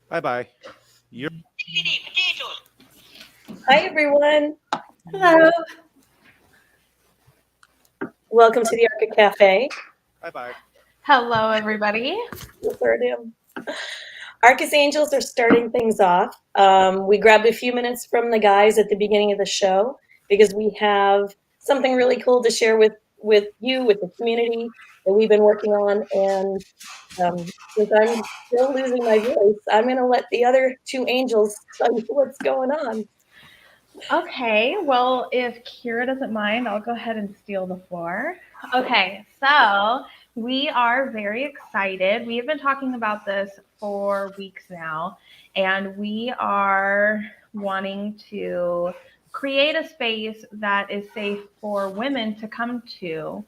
Bye-bye. You're Hi, everyone. Hello. Welcome to the Archa Cafe. bye-bye. Hello, everybody. We'll third him. Arca's Angels are starting things off. We grabbed a few minutes from the guys at the beginning of the show because we have something really cool to share with you, with the community that we've been working on. And since I'm still losing my voice, I'm going to let the other two angels tell you what's going on. Okay, well, if Kira doesn't mind, I'll go ahead and steal the floor. Okay, so we are very excited. We have been talking about this for weeks now, and we are wanting to create a space that is safe for women to come to.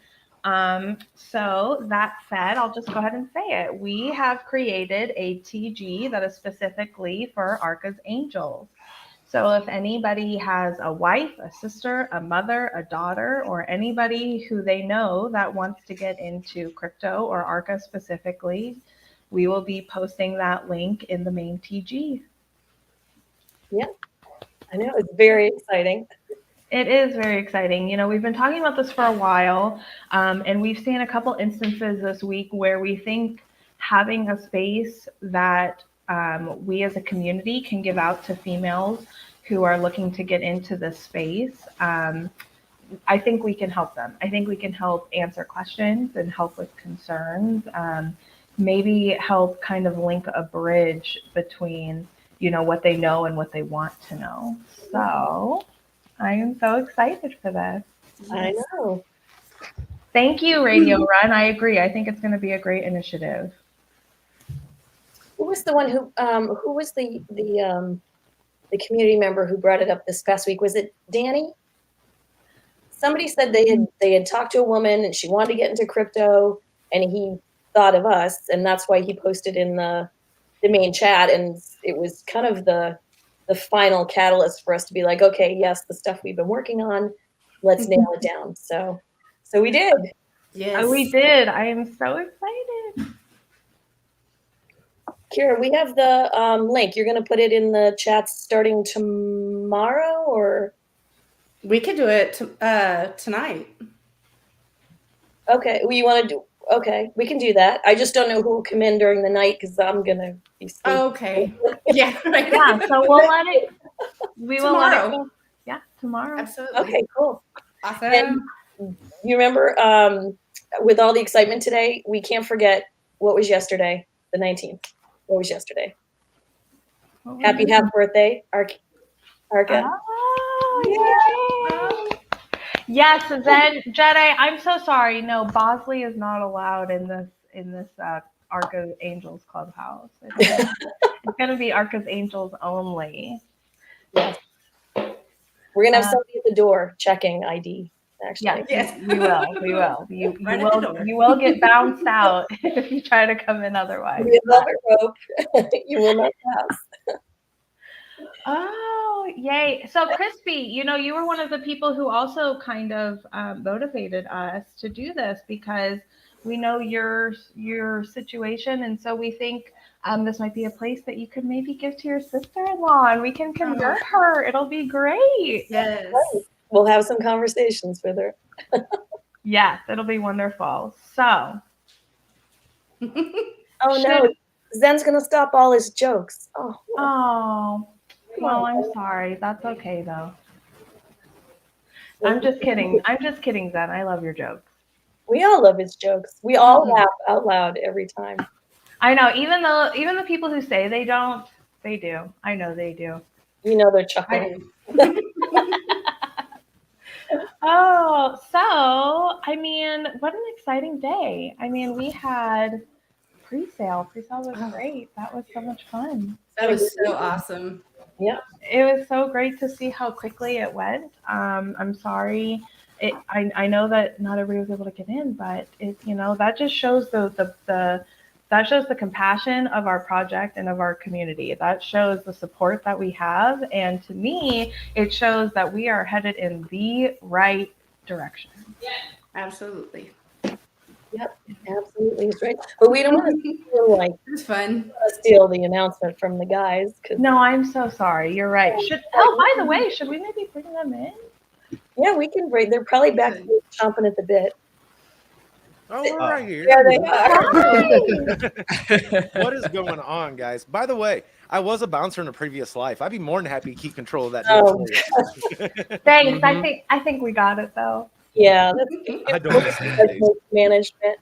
So that said, I'll just go ahead and say it. We have created a TG that is specifically for Arca's Angels. So if anybody has a wife, a sister, a mother, a daughter, or anybody who they know that wants to get into crypto or Arca specifically, we will be posting that link in the main TG. Yeah, I know. It's very exciting. It is very exciting. You know, we've been talking about this for a while, and we've seen a couple instances this week where we think having a space that we as a community can give out to females who are looking to get into this space. I think we can help them. I think we can help answer questions and help with concerns. Maybe help kind of link a bridge between, you know, what they know and what they want to know. So I am so excited for this. I know. Thank you, Radio Run. I agree. I think it's going to be a great initiative. Who was the one who was the community member who brought it up this past week? Was it Danny? Somebody said they had talked to a woman and she wanted to get into crypto, and he thought of us, and that's why he posted in the main chat, and it was kind of the final catalyst for us to be like, okay, yes, the stuff we've been working on, let's nail it down. So we did. Yes. We did. I am so excited. Kira, we have the link. You're going to put it in the chat starting tomorrow, or? We could do it tonight. Okay. Well, you want to do? Okay, we can do that. I just don't know who will come in during the night because I'm gonna be sleeping. Okay. Yeah. Right. Yeah. So we'll let it. We will tomorrow. Let it go. Yeah, tomorrow. Absolutely. Okay. Cool. Awesome. And you remember, with all the excitement today, we can't forget what was yesterday, the 19th. What was yesterday? Happy birthday, Arca. Oh, yay. Yes, then Jedi, I'm so sorry. No, Bosley is not allowed in this Arca Angels clubhouse. It's going to be Arca's Angels only. Yes. We're going to have somebody at the door checking ID. Actually. Yes, we will. You will get bounced out if you try to come in otherwise. You will not pass. Oh, yay. So Crispy, you know, you were one of the people who also kind of motivated us to do this because we know your situation. And so we think this might be a place that you could maybe give to your sister-in-law and we can convert her. It'll be great. Yes. We'll have some conversations with her. Yes, it'll be wonderful. So. No, Zen's going to stop all his jokes. Oh. Well, I'm sorry. That's okay, though. I'm just kidding. Zen. I love your jokes. We all love his jokes. We all laugh out loud every time. I know. Even the people who say they don't, they do. I know they do. You know they're chuckling. Oh, so, I mean, what an exciting day. I mean, we had pre-sale. Pre-sale was great. That was so much fun. That was so awesome. Yeah. It was so great to see how quickly it went. I'm sorry. I know that not everybody was able to get in, but that just shows that shows the compassion of our project and of our community. That shows the support that we have. And to me, it shows that we are headed in the right direction. Yeah, absolutely. Yep, absolutely, he's right. But we don't want to feel like It was fun. steal the announcement from the guys. No, I'm so sorry. You're right. By the way, should we maybe bring them in? Yeah, we can break. They're probably back chomping at the bit. Oh, we're right here. Yeah, they are. What is going on, guys? By the way, I was a bouncer in a previous life. I'd be more than happy to keep control of that. Oh. Thanks. I think we got it though. Yeah, I don't miss those days. management.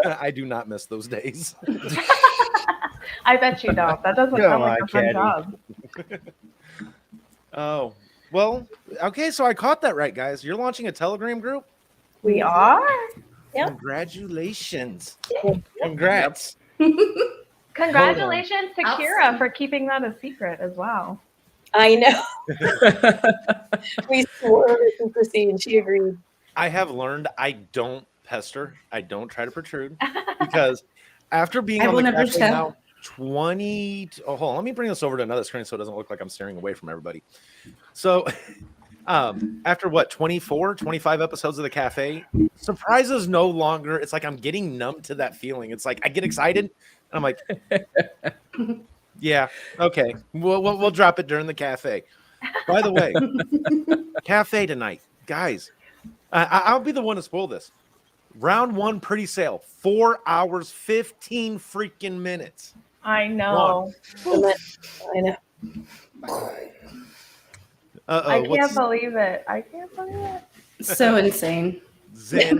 I do not miss those days. I bet you don't. That doesn't sound like a fun job. Oh, well, okay, so I caught that right, guys. You're launching a Telegram group? We are. Yep. Congratulations. Yep. Congrats. Congratulations to Kira for keeping that a secret as well. I know. We swore to secrecy, and she agreed. I have learned I don't pester. I don't try to protrude because after being on the cafe now 20. Oh, hold on. Let me bring this over to another screen so it doesn't look like I'm staring away from everybody. So after what, 24, 25 episodes of the cafe, surprises no longer. It's like I'm getting numb to that feeling. It's like I get excited and I'm like, yeah, okay. We'll drop it during the cafe. By the way, cafe tonight, guys. I'll be the one to spoil this. Round 1 pre-sale, 4 hours, 15 freaking minutes. I know. I know. I can't believe it. I can't believe it. So insane. Zen.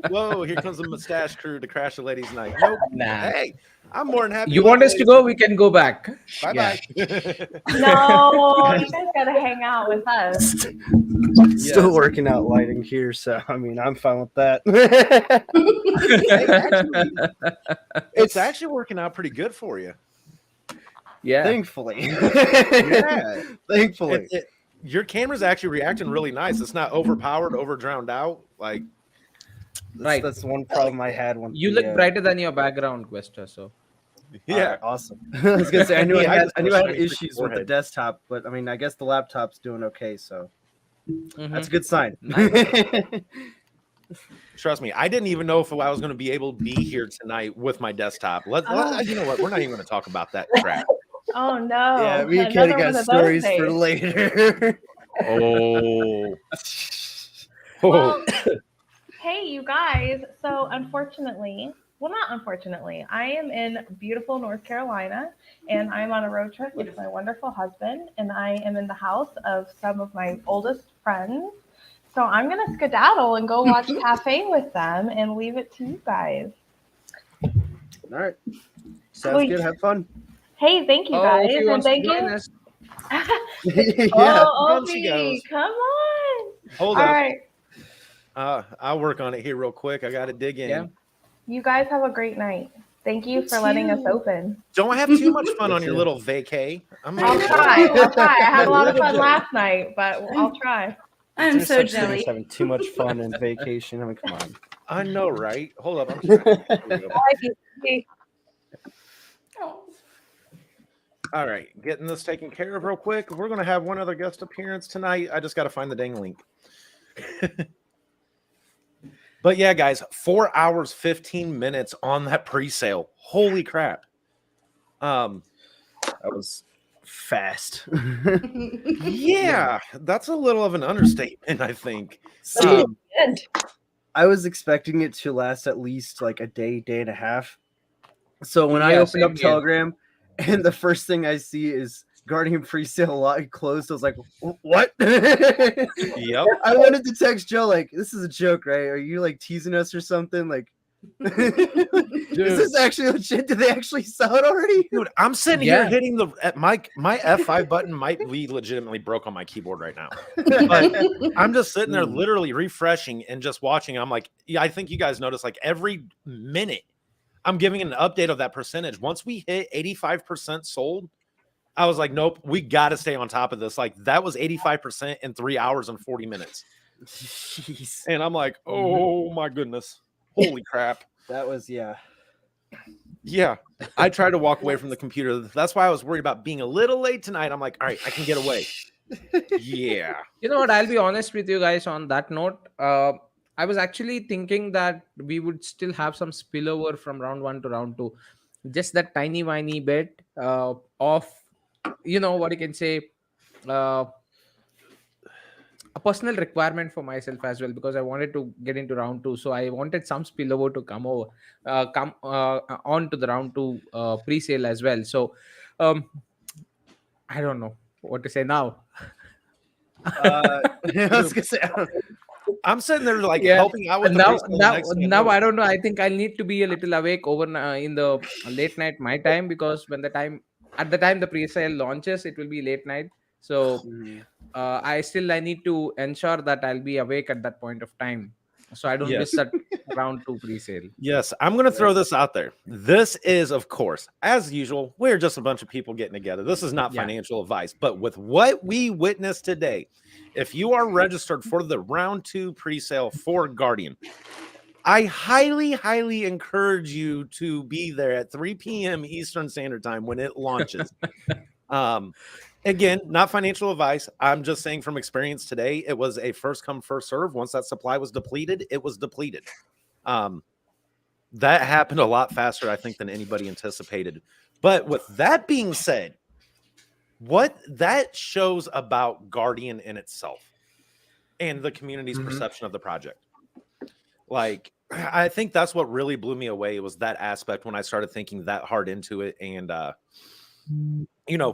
Whoa, here comes the mustache crew to crash the ladies' night. Nope. Nah. Hey, I'm more than happy. You want us to go? We can go back. Bye-bye. No, you guys gotta hang out with us. Still working out lighting here, so I mean, I'm fine with that. It's actually working out pretty good for you. Yeah. Thankfully. Yeah. Thankfully. Your camera's actually reacting really nice. It's not overpowered, over drowned out. Like, Right. That's one problem I had when You look brighter than your background, Questa. So yeah. awesome. I was gonna say I knew I had shiny issues with the forehead. desktop, but I mean I guess the laptop's doing okay, so Mhm. that's a good sign. Trust me, I didn't even know if I was going to be able to be here tonight with my desktop. You know what? We're not even going to talk about that crap. Oh no. Yeah, me and Another Katie one got of those stories days. for later. Oh. Well, hey, you guys. So, unfortunately, well, not unfortunately, I am in beautiful North Carolina and I'm on a road trip with my wonderful husband, and I am in the house of some of my oldest friends. So, I'm going to skedaddle and go watch Cafe with them and leave it to you guys. All right. Sounds Wait. good. Have fun. Hey, thank you if guys. you And want to thank join you. us, Yeah. Oh, Down she Obi, goes. come on. Hold All up. right. I'll work on it here real quick. I got to dig in. Yeah. You guys have a great night. Thank you for letting us open. Don't have too much fun on your little vacay. I'll try. I had a lot of fun last night, but I'll try. I'm There's so such thing as jelly. having too much fun and vacation. I mean, come on. I know, right? Hold up. I'm trying. Here we go. All right, getting this taken care of real quick. We're going to have one other guest appearance tonight. I just got to find the dang link. But yeah, guys, 4 hours, 15 minutes on that pre-sale. Holy crap. That was fast. Yeah, that's a little of an understatement, I think. Good. I was expecting it to last at least like a day and a half. So when I Yeah, opened up same here. Telegram and the first thing I see is Guardian pre-sale lot closed, I was like, what? Yep. I wanted to text Joe like, this is a joke, right? Are you like teasing us or something? Like, is this actually legit? Did they actually sell it already? Dude, I'm sitting Yeah. here hitting my F5 button might be legitimately broke on my keyboard right now. But I'm just sitting there literally refreshing and just watching. I'm like, yeah, I think you guys notice like every minute I'm giving an update of that percentage. Once we hit 85% sold, I was like, nope, we got to stay on top of this. Like that was 85% in 3 hours and 40 minutes. Jeez. And I'm like, oh my goodness. Holy crap. That was, yeah. Yeah. I tried to walk away from the computer. That's why I was worried about being a little late tonight. I'm like, all right, I can get away. Yeah. you know what? I'll be honest with you guys on that note. I was actually thinking that we would still have some spillover from round one to round two, just that tiny whiny bit of, what you can say, uh, a personal requirement for myself as well, because I wanted to get into round two. So I wanted some spillover to come on to the round two pre-sale as well. So um, I don't know what to say now. I was gonna say, I'm sitting there like Yeah. helping out with the Now, preschool. now, Next thing I now know, I don't know. I think I'll need to be a little awake over in the late night my time, because at the time the pre-sale launches, it will be late night. So I need to ensure that I'll be awake at that point of time, so I don't miss yes, that round two pre-sale. yes, I'm going to throw this out there. This is, of course, as usual, we're just a bunch of people getting together. This is not Yeah. financial advice, but with what we witnessed today, if you are registered for the round two pre-sale for Guardian, I highly, highly encourage you to be there at 3 p.m. Eastern Standard Time when it launches. Again, not financial advice. I'm just saying from experience today, it was a first come, first serve. Once that supply was depleted, it was depleted. That happened a lot faster, I think, than anybody anticipated. But with that being said, what that shows about Guardian in itself and the community's perception of the project. Like, I think that's what really blew me away, was that aspect when I started thinking that hard into it. And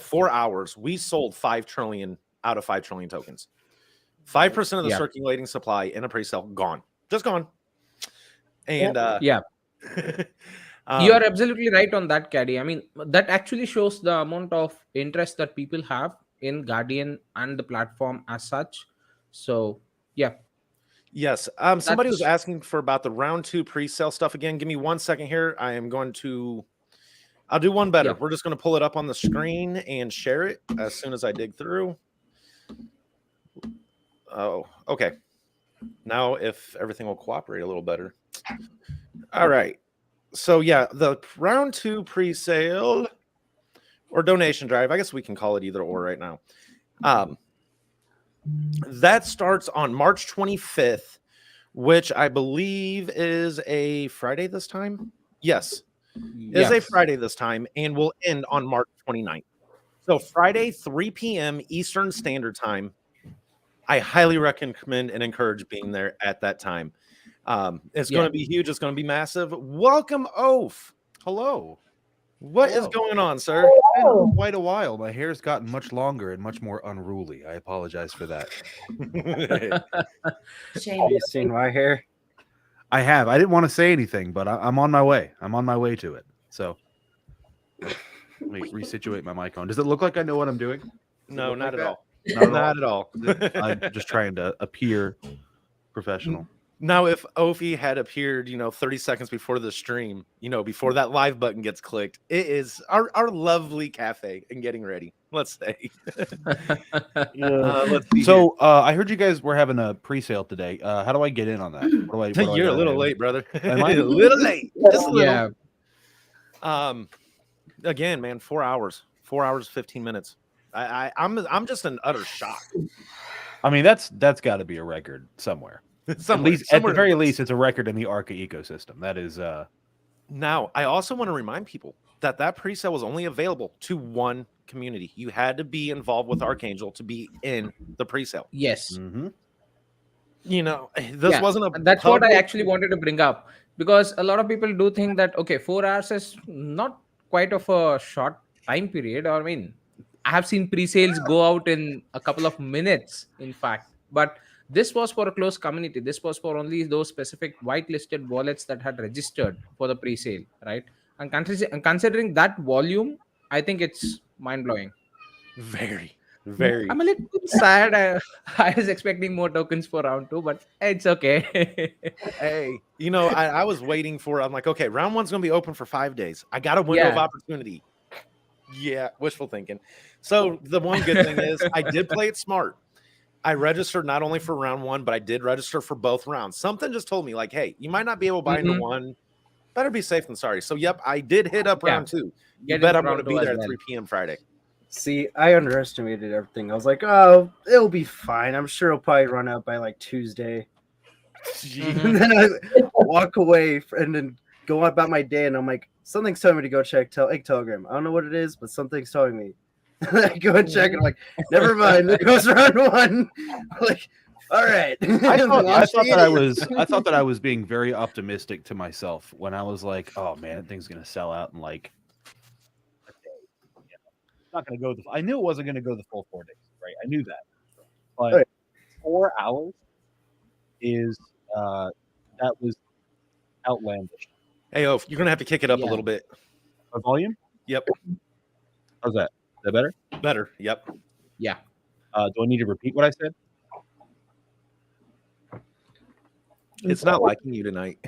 4 hours, we sold 5 trillion out of 5 trillion tokens. 5% of the circulating supply in a pre-sale gone, just gone. And you are absolutely right on that, Caddy. I mean, that actually shows the amount of interest that people have in Guardian and the platform as such. So yes. Somebody was asking for about the round two pre-sale stuff again. Give me 1 second here. I'll do one better. We're just going to pull it up on the screen and share it as soon as I dig through. Oh, okay. Now if everything will cooperate a little better. All right. So the round two pre-sale or donation drive, I guess we can call it either or right now. That starts on March 25th, which I believe is a Friday this time. Yes. Is a Friday this time, and will end on March 29th. So Friday, 3 p.m. Eastern Standard Time. I highly recommend and encourage being there at that time. It's going to be huge. It's going to be massive. Welcome, Oaf. Hello. What is going on, sir? It's been quite a while. My hair's gotten much longer and much more unruly. I apologize for that. Shame. have you seen my hair? I have. I didn't want to say anything, but I'm on my way. I'm on my way to it. So let me resituate my mic on. Does it look like I know what I'm doing? No, not at all. Not at all. I'm just trying to appear professional. Now, if Ophie had appeared, 30 seconds before the stream, before that live button gets clicked, it is our lovely cafe and getting ready. Let's say. Let's see. So I heard you guys were having a pre-sale today. How do I get in on that? What do I You're a little do? late, brother. Am I? A little late. Just a little. Yeah. Again, man, 4 hours. 4 hours, 15 minutes. I'm just in utter shock. I mean, that's got to be a record somewhere. At the very least, it's a record in the Archa ecosystem. That is. Now, I also want to remind people that pre-sale was only available to one community. You had to be involved with Archangel to be in the pre-sale. Yes. Mm-hmm. This wasn't a. That's what I actually wanted to bring up, because a lot of people do think that 4 hours is not quite of a short time period. I mean, I have seen pre-sales go out in a couple of minutes, in fact, but this was for a closed community. This was for only those specific whitelisted wallets that had registered for the pre-sale, right? And considering that volume, I think it's mind-blowing. Very, very. I'm a little sad. I was expecting more tokens for round two, but it's okay. Hey, I was waiting for. I'm like, okay, round one's gonna be open for 5 days. I got a window of opportunity. Yeah, wishful thinking. So the one good thing is I did play it smart. I registered not only for round one, but I did register for both rounds. Something just told me, like, hey, you might not be able to buy into one. Better be safe than sorry. So, I did hit up round two. You bet I'm going to be there at 3 p.m. Friday. See, I underestimated everything. I was like, oh, it'll be fine. I'm sure it'll probably run out by like Tuesday. And then I walk away and then go about my day, and I'm like, something's telling me to go check Telegram. I don't know what it is, but something's telling me. I go and check, and I'm like, never mind. There goes round one. I'm like, all right. I thought that I was being very optimistic to myself when I was like, oh man, that thing's gonna sell out in like a day. It's not gonna go. I knew it wasn't gonna go the full 4 days, right? I knew that, but Right. 4 hours is that was outlandish. Hey, you're gonna have to kick it up a little bit. The volume? Yep. How's that? Is that better? Better. Yep. Yeah. Do I need to repeat what I said? It's not liking you tonight.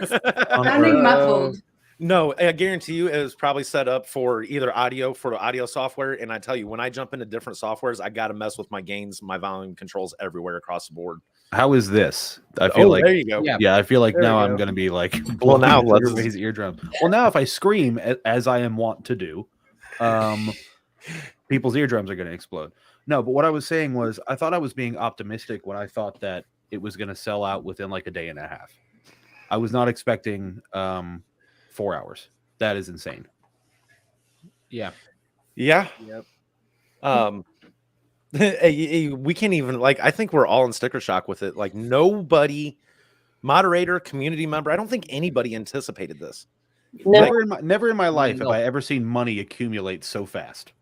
Sounding muffled. No, I guarantee you it was probably set up for either for the audio software. And I tell you, when I jump into different softwares, I got to mess with my gains, my volume controls everywhere across the board. How is this? I feel like there you go. Yeah, I feel like There now we I'm go. going to be like, Well, now blowing let's- everybody's eardrums. Well, now if I scream as I am wont to do, people's eardrums are going to explode. No, but what I was saying was I thought I was being optimistic when I thought that it was going to sell out within like a day and a half. I was not expecting 4 hours. That is insane. Yeah. Yeah. Yep. We can't even I think we're all in sticker shock with it. Like nobody, moderator, community member, I don't think anybody anticipated this. No. Never in my life have No. I ever seen money accumulate so fast.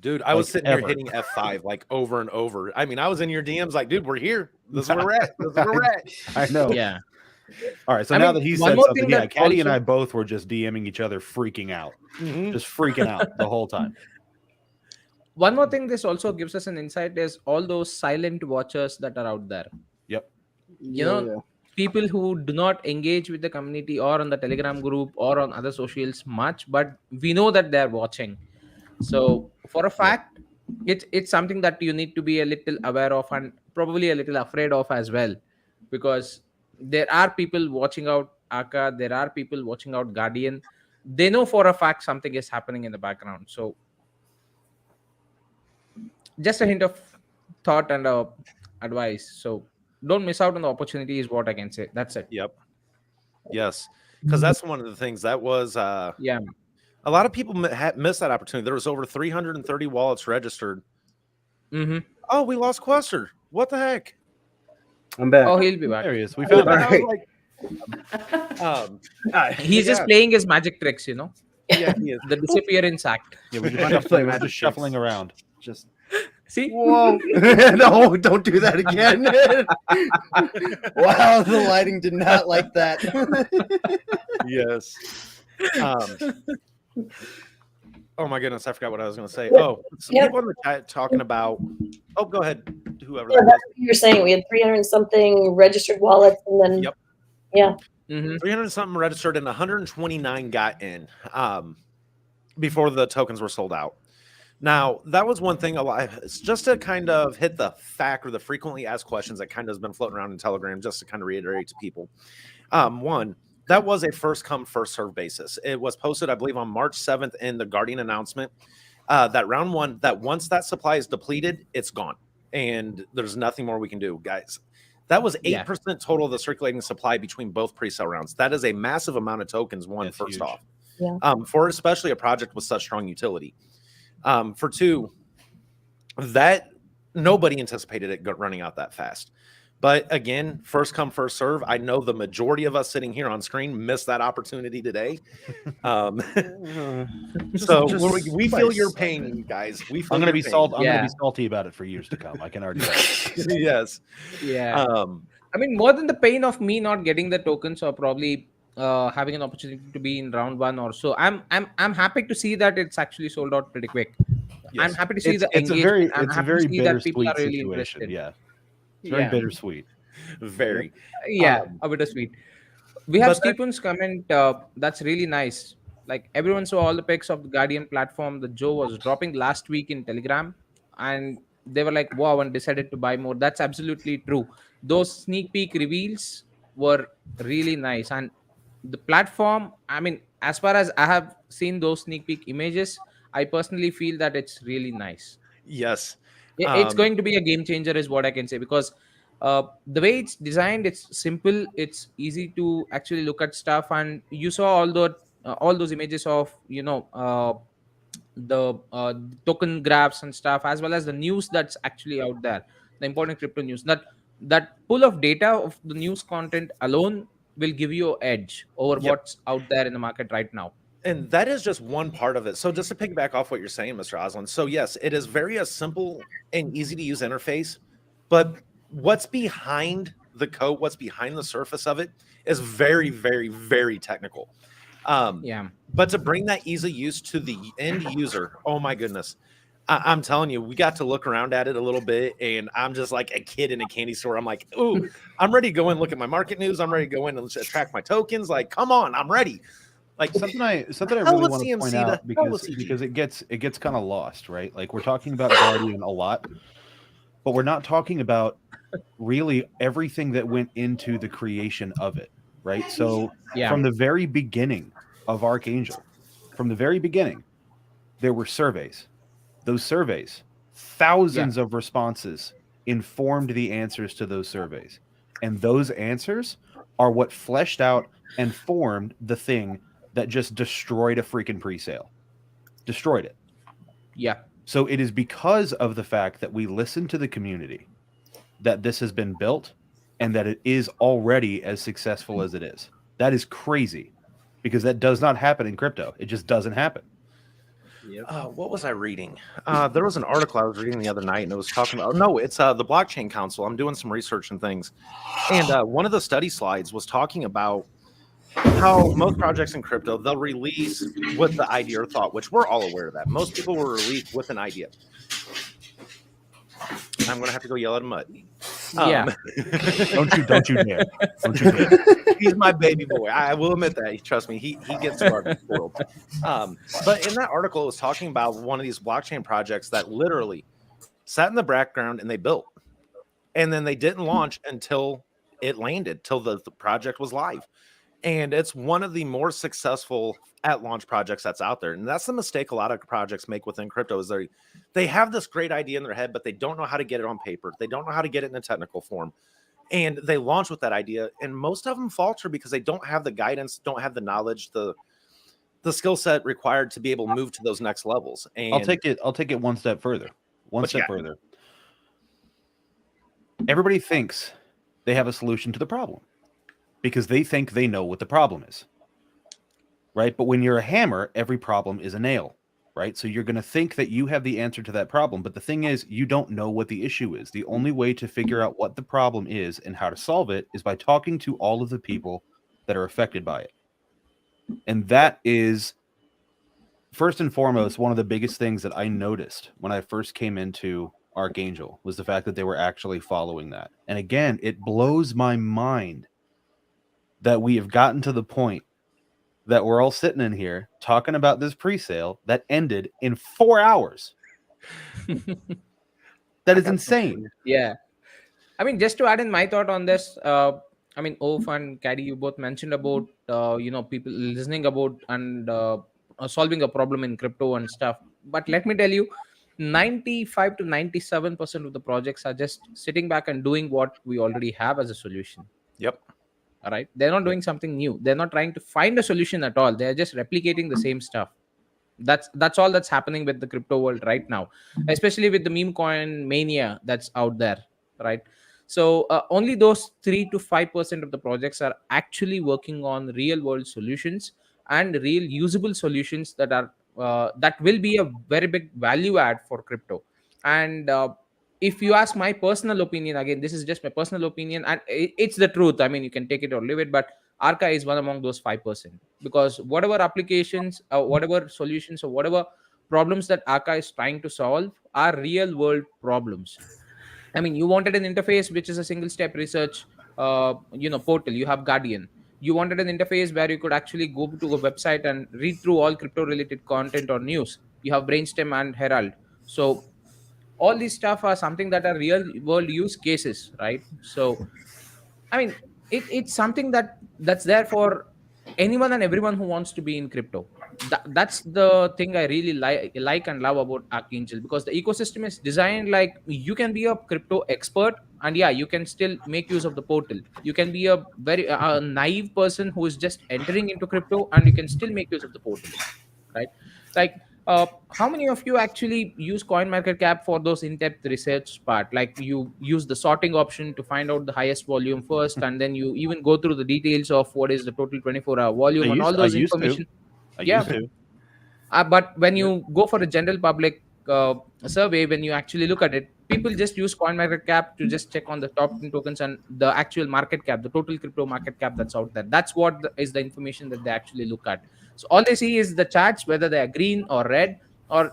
Dude, I was Like, sitting here ever. hitting F5 like over and over. I mean, I was in your DMs like, dude, we're here. This is where we're at. This is where we're at. I know. Yeah. All right. So I now mean, that he one said more something, thing yeah, that Caddy and also- I both were just DMing each other, freaking out, Mhm. just freaking out the whole time. One more thing this also gives us an insight is all those silent watchers that are out there. Yep. You know, people who do not engage with the community or on the Telegram group or on other socials much, but we know that they're watching. So for a fact, it's something that you need to be a little aware of and probably a little afraid of as well, because there are people watching out Arca, there are people watching out Guardian. They know for a fact something is happening in the background. So just a hint of thought and advice. So don't miss out on the opportunity is what I can say. That's it. Yep. Yes. Because that's one of the things that was Yeah. a lot of people missed that opportunity. There was over 330 wallets registered. Mm-hmm. Oh, we lost Quester. What the heck? I'm back. Oh, he'll be back. There he is. We found And him. I was like, He's just playing his magic tricks, you know, yeah, he is. the disappearance act. Yeah, we're Trying to just play shuffling, we're magic just shuffling around. Just See? Whoa! No, don't do that again. Wow, the lighting did not like that. Yes. Oh my goodness, I forgot what I was going to say. Oh, some Yep. people in the chat talking about. Oh, go ahead, whoever. Yeah, that that's what you were saying. We had 300 and something registered wallets, and then Yep. yeah, Mm-hmm. 300 something registered and 129 got in before the tokens were sold out. Now, that was one thing it's just to kind of hit the fact or the frequently asked questions that kind of has been floating around in Telegram, just to kind of reiterate to people. One, that was a first come, first serve basis. It was posted, I believe, on March 7th in the Guardian announcement that round one, that once that supply is depleted, it's gone. And there's nothing more we can do, guys. That was 8% total of the circulating supply between both pre-sale rounds. That is a massive amount of tokens, That's first huge. off. Yeah. For especially a project with such strong utility. For two, that nobody anticipated it running out that fast. But again, first come, first serve. I know the majority of us sitting here on screen missed that opportunity today. So we feel your pain, guys. We feel I'm gonna your be pain. salty. I'm Yeah. gonna be salty about it for years to come. I can already tell. Yes. Yeah. I mean, more than the pain of me not getting the tokens or probably having an opportunity to be in round one or so, I'm happy to see that it's actually sold out pretty quick. Yes. I'm happy to see the It's a engagement. very I'm it's a happy very to see that people bittersweet are really situation. interested. Yeah, it's very Yeah. bittersweet. Very. Yeah, a bit of sweet. We have but that- Stephen's comment. That's really nice. Like everyone saw all the pics of the Guardian platform that Joe was dropping last week in Telegram, and they were like, "Wow!" and decided to buy more. That's absolutely true. Those sneak peek reveals were really nice, and the platform. I mean, as far as I have seen those sneak peek images, I personally feel that it's really nice. Yes. It's going to be a game changer, is what I can say, because The way it's designed, it's simple, it's easy to actually look at stuff, and you saw all those images of the token graphs and stuff, as well as the news that's actually out there, the important crypto news. That pool of data of the news content alone will give you an edge over Yep. what's out there in the market right now. And that is just one part of it. So just to piggyback off what you're saying, Mr. Oslin. So yes, it is very a simple and easy to use interface, but what's behind the code, what's behind the surface of it is very, very, very technical. Yeah. But to bring that easy use to the end user, oh my goodness. I'm telling you, we got to look around at it a little bit, and I'm just like a kid in a candy store. I'm like, ooh, I'm ready to go and look at my market news. I'm ready to go in and track my tokens. Like, come on, I'm ready. Like something I hell really with want to point CMC, out the hell with because CG. it gets kind of lost, right? Like we're talking about Guardian a lot, but we're not talking about really everything that went into the creation of it, right? So Yeah. from the very beginning of Archangel, from the very beginning, there were surveys. Those surveys, thousands of responses informed the answers to those surveys. And those answers are what fleshed out and formed the thing that just destroyed a freaking pre-sale. Destroyed it. Yeah. So it is because of the fact that we listened to the community that this has been built and that it is already as successful as it is. That is crazy because that does not happen in crypto. It just doesn't happen. Yep. What was I reading? There was an article I was reading the other night, and it was talking about, no, it's the Blockchain Council. I'm doing some research and things. And one of the study slides was talking about how most projects in crypto, they'll release with the idea or thought, which we're all aware of that. Most people will release with an idea. I'm going to have to go yell at a mutt. Yeah. Don't you dare. Don't you dare. He's my baby boy. I will admit that. Trust me, he gets started. But in that article, it was talking about one of these blockchain projects that literally sat in the background and they built. And then they didn't launch until it landed, till the project was live. And it's one of the more successful at launch projects that's out there. And that's the mistake a lot of projects make within crypto is they have this great idea in their head, but they don't know how to get it on paper. They don't know how to get it in a technical form. And they launch with that idea. And most of them falter because they don't have the guidance, don't have the knowledge, the skill set required to be able to move to those next levels. And I'll take it one step further. Further. Everybody thinks they have a solution to the problem because they think they know what the problem is. Right? But when you're a hammer, every problem is a nail. Right? So you're going to think that you have the answer to that problem. But the thing is, you don't know what the issue is. The only way to figure out what the problem is and how to solve it is by talking to all of the people that are affected by it. And that is, first and foremost, one of the biggest things that I noticed when I first came into Archangel was the fact that they were actually following that. And again, it blows my mind that we have gotten to the point that we're all sitting in here talking about this pre-sale that ended in 4 hours. That is insane. Yeah. I mean, just to add in my thought on this, I mean, Oaf and Caddy, you both mentioned about, people listening about and solving a problem in crypto and stuff. But let me tell you, 95 to 97% of the projects are just sitting back and doing what we already have as a solution. Yep. All right. They're not doing something new. They're not trying to find a solution at all. They're just replicating the same stuff. That's all that's happening with the crypto world right now, especially with the meme coin mania that's out there, right? So only those 3 to 5% of the projects are actually working on real world solutions and real usable solutions that are that will be a very big value add for crypto. And if you ask my personal opinion, again, this is just my personal opinion, and it's the truth. I mean, you can take it or leave it, but Arca is one among those 5%, because whatever applications, whatever solutions, or whatever problems that Arca is trying to solve are real world problems. I mean, you wanted an interface which is a single step research, portal. You have Guardian. You wanted an interface where you could actually go to a website and read through all crypto related content or news. You have Brainstem and Herald. So all these stuff are something that are real world use cases, right? So I mean, it's something that's there for anyone and everyone who wants to be in crypto. That's the thing I really like and love about Archangel, because the ecosystem is designed like you can be a crypto expert and yeah, you can still make use of the portal. You can be a very naive person who is just entering into crypto, and you can still make use of the portal, right? Like, how many of you actually use CoinMarketCap for those in-depth research part? Like, you use the sorting option to find out the highest volume first, and then you even go through the details of what is the total 24-hour volume and all I those used to. information. I Yeah, used to. but when you go for a general public survey, when you actually look at it, people just use CoinMarketCap to just check on the top 10 tokens and the actual market cap, the total crypto market cap that's out there. That's what is the information that they actually look at. So all they see is the charts, whether they are green or red, or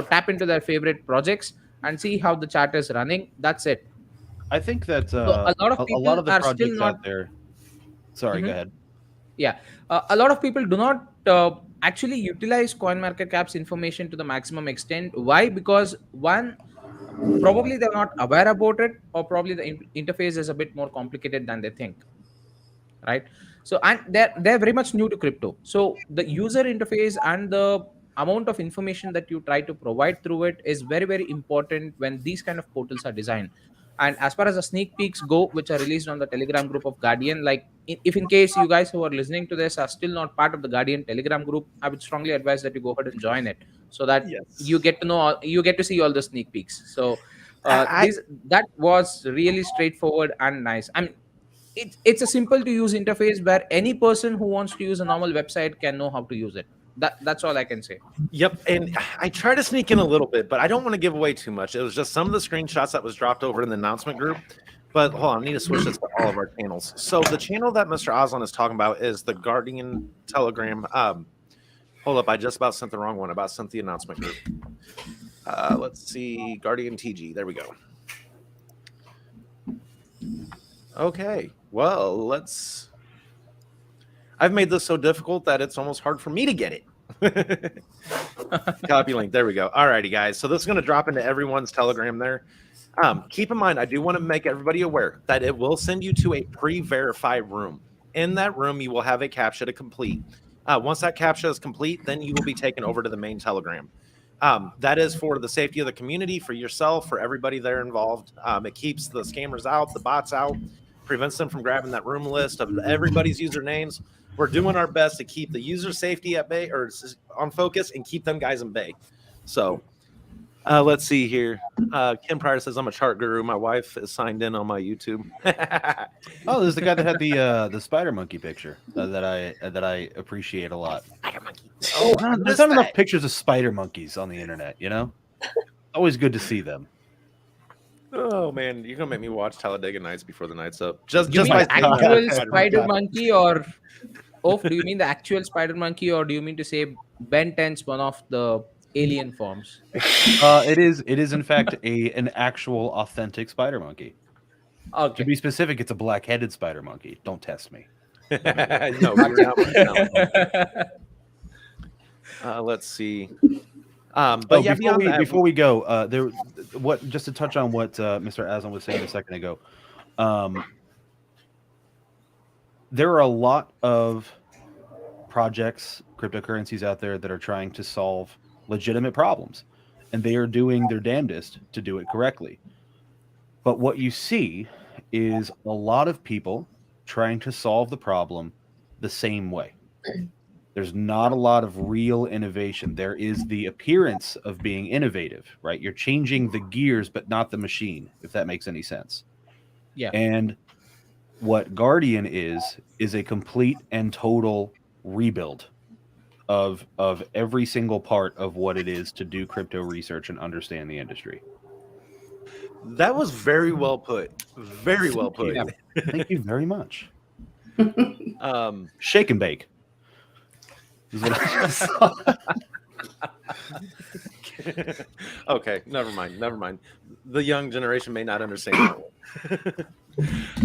tap into their favorite projects and see how the chart is running. That's it. I think that So a lot of a lot people of the are still projects not. out there. Sorry, go Mhm. ahead. Yeah, a lot of people do not actually utilize CoinMarketCap's information to the maximum extent. Why? Because one, probably they're not aware about it, or probably the interface is a bit more complicated than they think, right? So, and they're very much new to crypto, so the user interface and the amount of information that you try to provide through it is very, very important when these kind of portals are designed. And as far as the sneak peeks go, which are released on the Telegram group of Guardian, like, if in case you guys who are listening to this are still not part of the Guardian Telegram group, I would strongly advise that you go ahead and join it, so that you Yes. get to know, you get to see all the sneak peeks. So I this that was really straightforward and nice. I mean, it's a simple to use interface where any person who wants to use a normal website can know how to use it. That's all I can say. Yep, and I try to sneak in a little bit, but I don't want to give away too much. It was just some of the screenshots that was dropped over in the announcement group. But hold on, I need to switch this to all of our channels. So the channel that Mr. Oslan is talking about is the Guardian Telegram. Hold up, I just about sent the wrong one. About sent the announcement group. Let's see, Guardian TG. There we go. Okay, well, let's. I've made this so difficult that it's almost hard for me to get it. Copy link. There we go. Alrighty, guys. So this is going to drop into everyone's Telegram there. Keep in mind, I do want to make everybody aware that it will send you to a pre-verified room. In that room, you will have a CAPTCHA to complete. Once that CAPTCHA is complete, then you will be taken over to the main Telegram. That is for the safety of the community, for yourself, for everybody there involved. It keeps the scammers out, the bots out, prevents them from grabbing that room list of everybody's usernames. We're doing our best to keep the user safety at bay, or on focus, and keep them guys in bay. So let's see here. Kim Pryor says, I'm a chart guru. My wife is signed in on my YouTube. Oh, this is the guy that had the spider monkey picture that I appreciate a lot. Spider monkey. Oh, there's not enough pictures of spider monkeys on the internet, you know? Always good to see them. Oh man, you're gonna make me watch Talladega Nights before the night's up. Just You mean by the actual spider monkey, or do you mean the actual spider monkey, or do you mean to say Ben 10's one of the alien forms? It is in fact an actual authentic spider monkey. To Okay. be specific, it's a black-headed spider monkey. Don't test me. No, you're not. Let's see. But yeah, before we go, just to touch on what Mr. Aslan was saying a second ago, there are a lot of projects, cryptocurrencies out there that are trying to solve legitimate problems, and they are doing their damnedest to do it correctly. But what you see is a lot of people trying to solve the problem the same way. There's not a lot of real innovation. There is the appearance of being innovative, right? You're changing the gears, but not the machine, if that makes any sense. Yeah. And what Guardian is a complete and total rebuild of every single part of what it is to do crypto research and understand the industry. That was very well put. Very well put. Yeah. Thank you very much. Shake and bake. Okay, never mind. The young generation may not understand that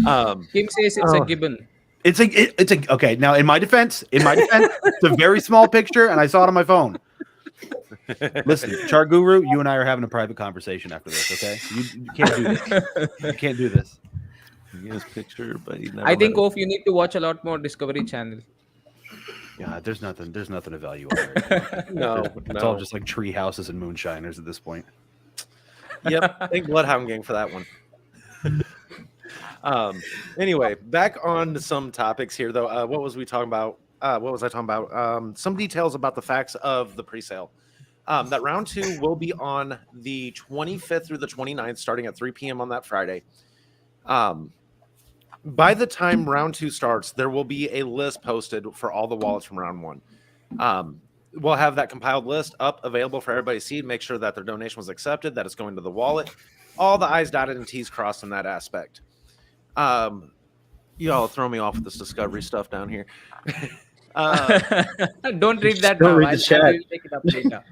one. Kim says it's a gibbon. It's a okay. Now, in my defense, it's a very small picture, and I saw it on my phone. Listen, Chart Guru, you and I are having a private conversation after this. Okay, you can't do this. You can't do this. Yes, picture, but I think you need to watch a lot more Discovery Channel. Yeah, there's nothing of value on there. No, it's all just like tree houses and moonshiners at this point. Yep, thank Bloodhound Gang for that one. Anyway, back on to some topics here, though. What was we talking about? What was I talking about? Some details about the facts of the presale. That round 2 will be on the 25th through the 29th, starting at 3 p.m. on that Friday. By the time round 2 starts, there will be a list posted for all the wallets from round 1. We'll have that compiled list up available for everybody to see. Make sure that their donation was accepted, that it's going to the wallet. All the I's dotted and T's crossed in that aspect. Y'all throw me off with this discovery stuff down here. Don't read that Don't now. read the chat. I'll take it up later.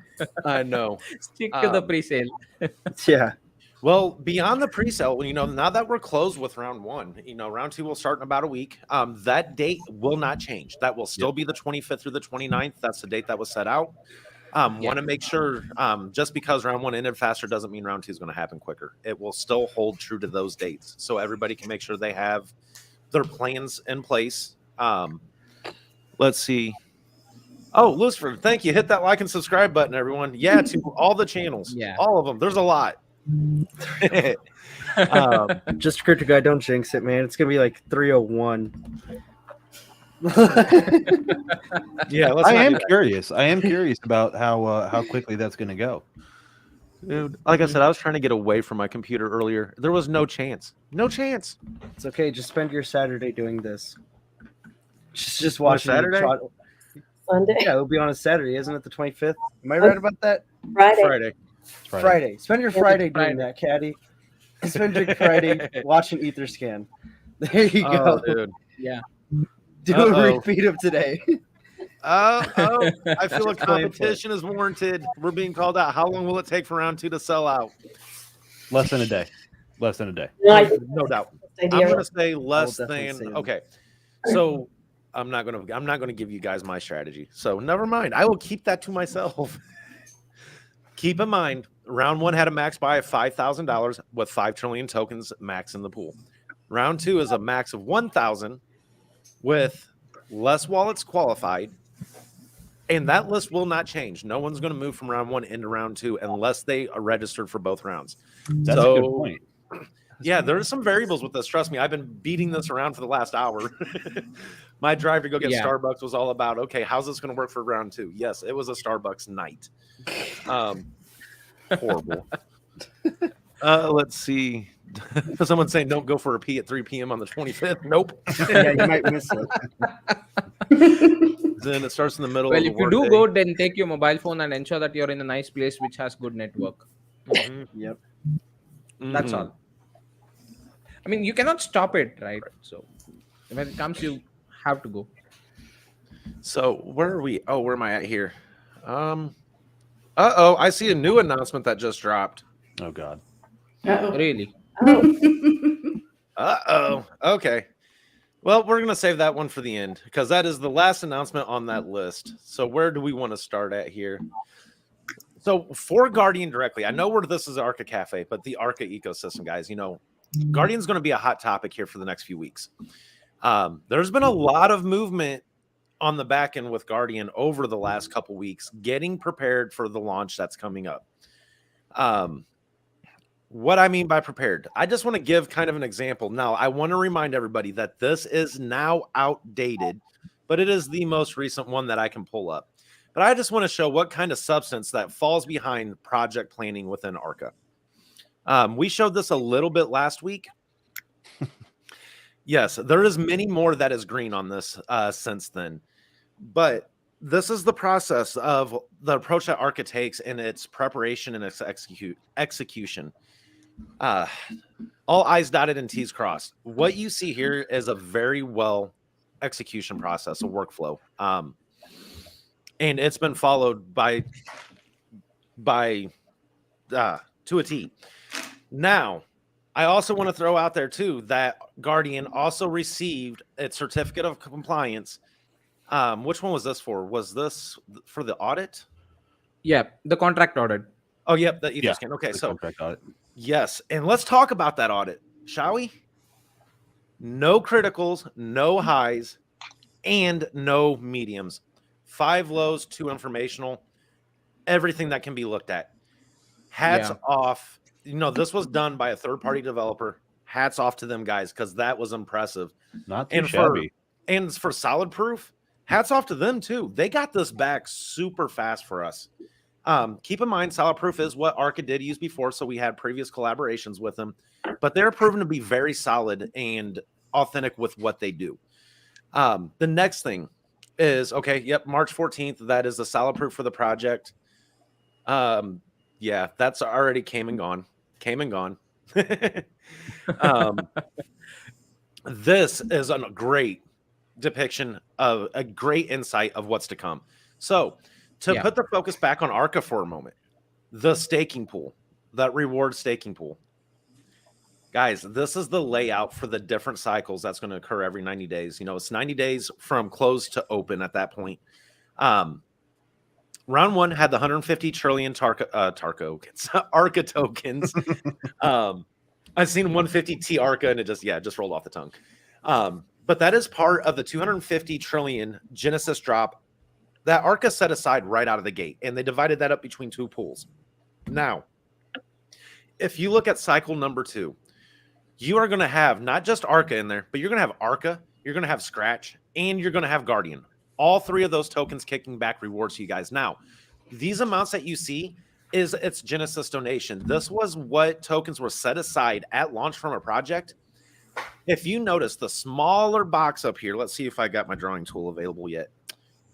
I know. Stick to the pre-sale. Yeah. Well, beyond the pre-sale, now that we're closed with round 1, round 2 will start in about a week. That date will not change. That will still be the 25th through the 29th. That's the date that was set out. Want to make sure, just because round 1 ended faster doesn't mean round 2 is going to happen quicker. It will still hold true to those dates, so everybody can make sure they have their plans in place. Let's see. Oh, Lucifer, thank you. Hit that like and subscribe button, everyone. Yeah, to all the channels. Yeah. All of them. There's a lot. Just a crypto guy, don't jinx it, man. It's gonna be like 301. Yeah, I am curious. I am curious about how quickly that's going to go. Dude, like I said, I was trying to get away from my computer earlier. There was no chance. No chance. It's okay. Just spend your Saturday doing this. Just watching Saturday? Sunday, Yeah, it'll be on a Saturday, isn't it? The 25th. Am I right about that? Friday. Friday. Spend your Friday doing Friday. that, Caddy. Spend your Friday watching Etherscan. There you go. Dude. Yeah. Do a repeat of today. I feel a competition is warranted. We're being called out. How long will it take for round 2 to sell out? Less than a day. Less than a day. No, I think No doubt. that's I'm idea. going to say less definitely say than. that. Okay, so I'm not going to give you guys my strategy. So never mind. I will keep that to myself. Keep in mind, round 1 had a max buy of $5,000 with 5 trillion tokens max in the pool. Round 2 is a max of 1,000 with less wallets qualified. And that list will not change. No one's going to move from round 1 into round 2 unless they are registered for both rounds. That's a good point. Yeah, there are some variables with this. Trust me, I've been beating this around for the last hour. My drive to go get Starbucks was all about, okay, how's this going to work for round 2? Yes, it was a Starbucks night. Horrible. Let's see. Someone's saying don't go for a pee at 3 p.m. on the 25th. Nope. Yeah, you might miss it. Then it starts in the middle Well, of the if you do workday. go, then take your mobile phone and ensure that you're in a nice place which has good network. Yep. That's all. I mean, you cannot stop it, right? So when it comes, you have to go. So where are we? Oh, where am I at here? I see a new announcement that just dropped. Oh God. Uh-oh. Really? Okay. Well, we're gonna save that one for the end because that is the last announcement on that list. So where do we want to start at here? So for Guardian directly, I know where this is Archa Cafe, but the Archa ecosystem, guys, Guardian's going to be a hot topic here for the next few weeks. There's been a lot of movement on the back end with Guardian over the last couple weeks, getting prepared for the launch that's coming up. What I mean by prepared, I just want to give kind of an example. Now, I want to remind everybody that this is now outdated, but it is the most recent one that I can pull up. But I just want to show what kind of substance that falls behind project planning within Archa. We showed this a little bit last week. Yes, there is many more that is green on this since then. But this is the process of the approach that Archa takes in its preparation and its execution. All I's dotted and T's crossed. What you see here is a very well execution process, a workflow. And it's been followed by to a T. Now, I also want to throw out there too that Guardian also received its certificate of compliance. Which one was this for? Was this for the audit? Yeah, the contract audit. Oh, yep, the Etherscan. Okay, The so contract audit. yes, and let's talk about that audit, shall we? No criticals, no highs, and no mediums. 5 lows, 2 informational, everything that can be looked at. Hats off. This was done by a third-party developer. hats off to them guys because that was impressive. Not too shabby. And for Solid Proof, hats off to them too. They got this back super fast for us. Keep in mind, Solid Proof is what Archa did use before, so we had previous collaborations with them, but they're proven to be very solid and authentic with what they do. The next thing is, March 14th, that is the Solid Proof for the project. Yeah, that's already came and gone. This is a great depiction of a great insight of what's to come. So to put the focus back on Archa for a moment, the staking pool, that reward staking pool. Guys, this is the layout for the different cycles that's going to occur every 90 days. You know, it's 90 days from close to open at that point. Round one had the 150 trillion Archa tokens. I've seen 150 T Archa and it just rolled off the tongue. But that is part of the 250 trillion Genesis drop that Archa set aside right out of the gate, and they divided that up between two pools. Now, if you look at cycle number 2, you are going to have not just Archa in there, but you're going to have Archa, you're going to have Scratch, and you're going to have Guardian. All 3 of those tokens kicking back rewards to you guys. Now, these amounts that you see it's Genesis donation. This was what tokens were set aside at launch from a project. If you notice the smaller box up here, let's see if I got my drawing tool available yet.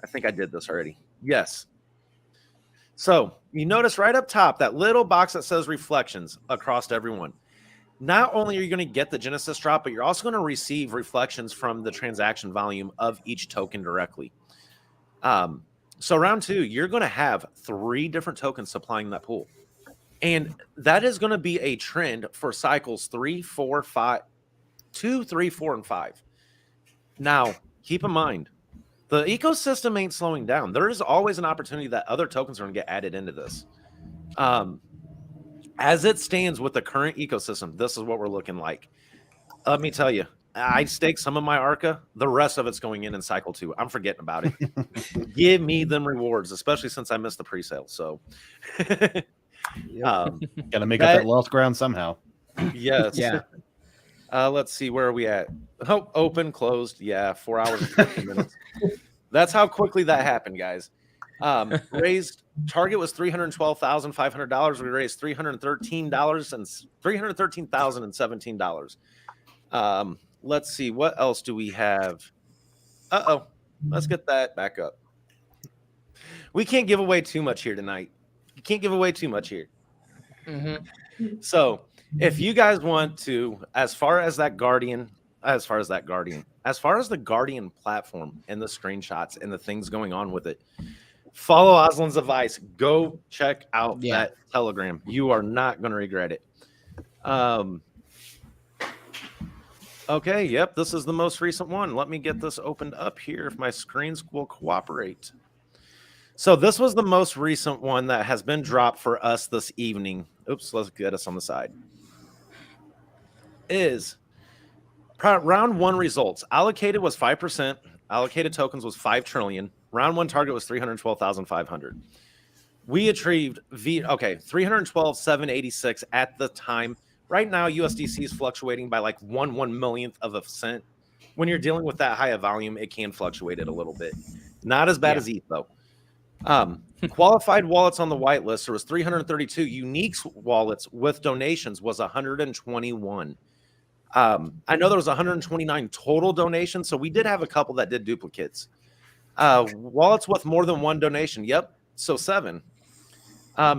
I think I did this already. Yes. So you notice right up top, that little box that says reflections across everyone. Not only are you going to get the Genesis drop, but you're also going to receive reflections from the transaction volume of each token directly. So round 2, you're going to have 3 different tokens supplying that pool. And that is going to be a trend for cycles 2, 3, 4, and 5. Now, keep in mind, the ecosystem ain't slowing down. There is always an opportunity that other tokens are going to get added into this. As it stands with the current ecosystem, this is what we're looking like. Let me tell you, I staked some of my Archa. The rest of it's going in cycle 2. I'm forgetting about it. Give me them rewards, especially since I missed the presale. So, got to make up that lost ground somehow. Yes. Yeah. Let's see, where are we at? Oh, open, closed. Yeah, 4 hours and 15 minutes. That's how quickly that happened, guys. Raised target was $312,500. We raised $313,017. Let's see, what else do we have? Let's get that back up. We can't give away too much here tonight. You can't give away too much here. Mm-hmm. So if you guys want to, as far as the Guardian platform and the screenshots and the things going on with it, follow Oslin's advice. Go check out that Telegram. You are not going to regret it. Okay, yep, this is the most recent one. Let me get this opened up here if my screens will cooperate. So this was the most recent one that has been dropped for us this evening. Oops, let's get us on the side. Is round 1 results. Allocated was 5%. Allocated tokens was 5 trillion. Round 1 target was 312,500. We achieved 312,786 at the time. Right now, USDC is fluctuating by like 1/1,000,000th of a cent. When you're dealing with that high of volume, it can fluctuate it a little bit. Not as bad as ETH though. Qualified wallets on the whitelist, there was 332. Unique wallets with donations was 121. I know there was 129 total donations, so we did have a couple that did duplicates. Wallets with more than 1 donation, so 7.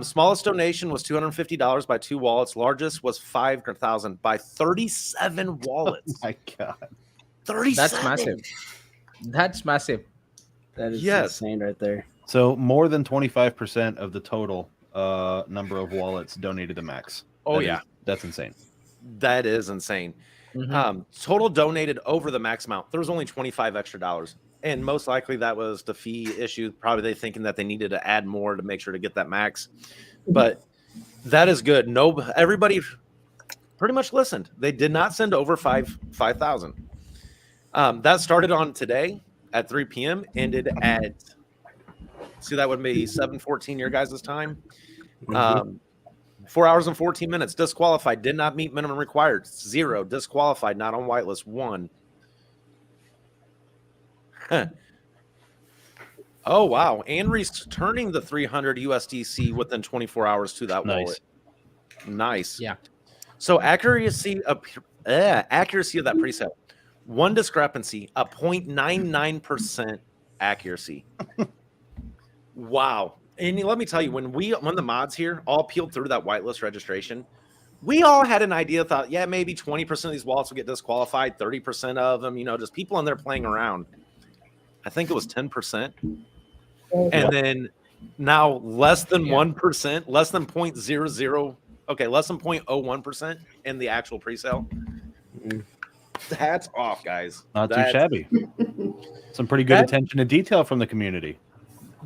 Smallest donation was $250 by 2 wallets. Largest was 5,000 by 37 wallets. Oh my God, 37. That's massive. That's massive. That is insane right there. So more than 25% of the total number of wallets donated to Max. That's insane. That is insane. Mm-hmm. Total donated over the max amount. There was only $25 extra. And most likely that was the fee issue. Probably they thinking that they needed to add more to make sure to get that max. But that is good. Everybody pretty much listened. They did not send over 5,000. That started on today at 3 p.m. Ended at, that would be 7:14 your guys' time. 4 hours and 14 minutes. Disqualified. Did not meet minimum required. 0. Disqualified. Not on whitelist. 1. Oh, wow. And returning the 300 USDC within 24 hours to that wallet. Nice. Yeah. So accuracy of that presale. 1 discrepancy, a 0.99% accuracy. Wow. And let me tell you, when the mods here all peeled through that whitelist registration, we all had an idea, thought, yeah, maybe 20% of these wallets will get disqualified, 30% of them, just people in there playing around. I think it was 10%. And then now less than 1%, less than 0.00, less than 0.01% in the actual presale. Hats off, guys. Not too shabby. Some pretty good attention to detail from the community.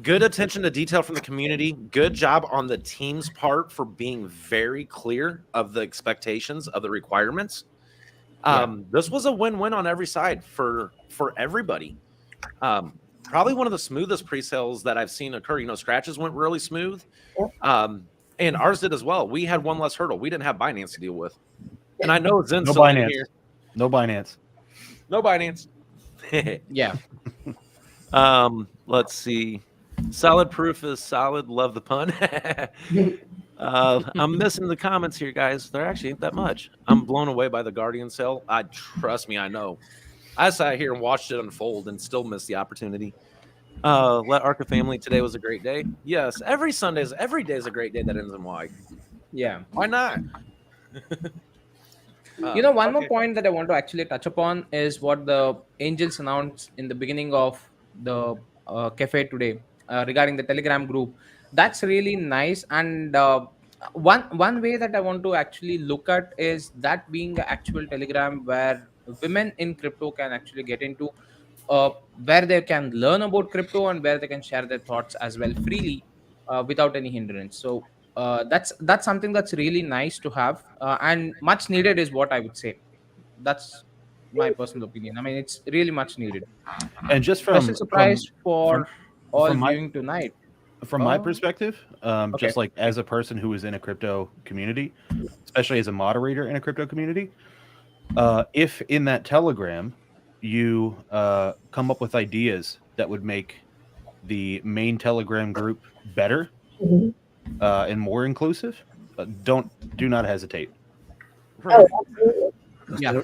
Good attention to detail from the community. Good job on the team's part for being very clear of the expectations of the requirements. This was a win-win on every side for everybody. Probably one of the smoothest pre-sales that I've seen occur. Scratches went really smooth. And ours did as well. We had one less hurdle. We didn't have Binance to deal with. And I know Zen's still in here. No Binance. No Binance. Yeah. Let's see. Solid proof is solid. Love the pun. I'm missing the comments here, guys. There actually ain't that much. I'm blown away by the Guardian sale. Trust me, I know. I sat here and watched it unfold and still missed the opportunity. Let Arca family, today was a great day. Yes, every day is a great day that ends in Y. Yeah. Why not? One more point that I want to actually touch upon is what the Angels announced in the beginning of the cafe today regarding the Telegram group. That's really nice. And one way that I want to actually look at is that being the actual Telegram where women in crypto can actually get into, where they can learn about crypto and where they can share their thoughts as well freely without any hindrance. So that's something that's really nice to have and much needed is what I would say. That's my personal opinion. I mean, it's really much needed. And just special surprise for all viewing tonight. From my perspective, just like as a person who is in a crypto community, especially as a moderator in a crypto community, if in that Telegram you come up with ideas that would make the main Telegram group better and more inclusive, do not hesitate. Oh, absolutely. Yeah,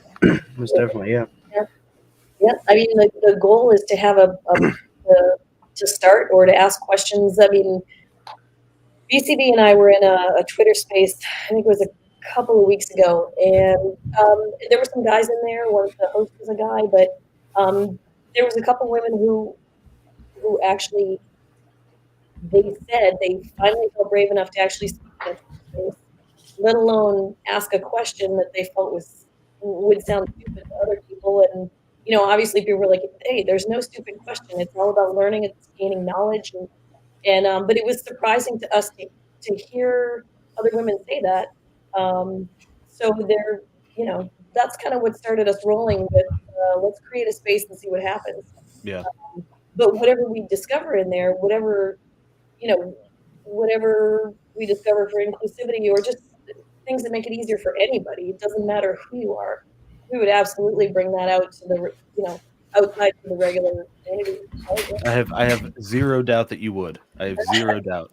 most definitely. Yeah. I mean, the goal is to have to start or to ask questions. I mean, BCB and I were in a Twitter space, I think it was a couple of weeks ago, and there were some guys in there. One of the hosts was a guy, but there was a couple women who actually, they said they finally felt brave enough to actually speak in space, let alone ask a question that they felt would sound stupid to other people. And obviously people were like, hey, there's no stupid question. It's all about learning. It's gaining knowledge. And but it was surprising to us to hear other women say that. So they're, that's kind of what started us rolling with, let's create a space and see what happens. Yeah. But whatever we discover in there, whatever we discover for inclusivity or just things that make it easier for anybody, it doesn't matter who you are. We would absolutely bring that out to the, outside to the regular community. I have zero doubt that you would. I have zero doubt.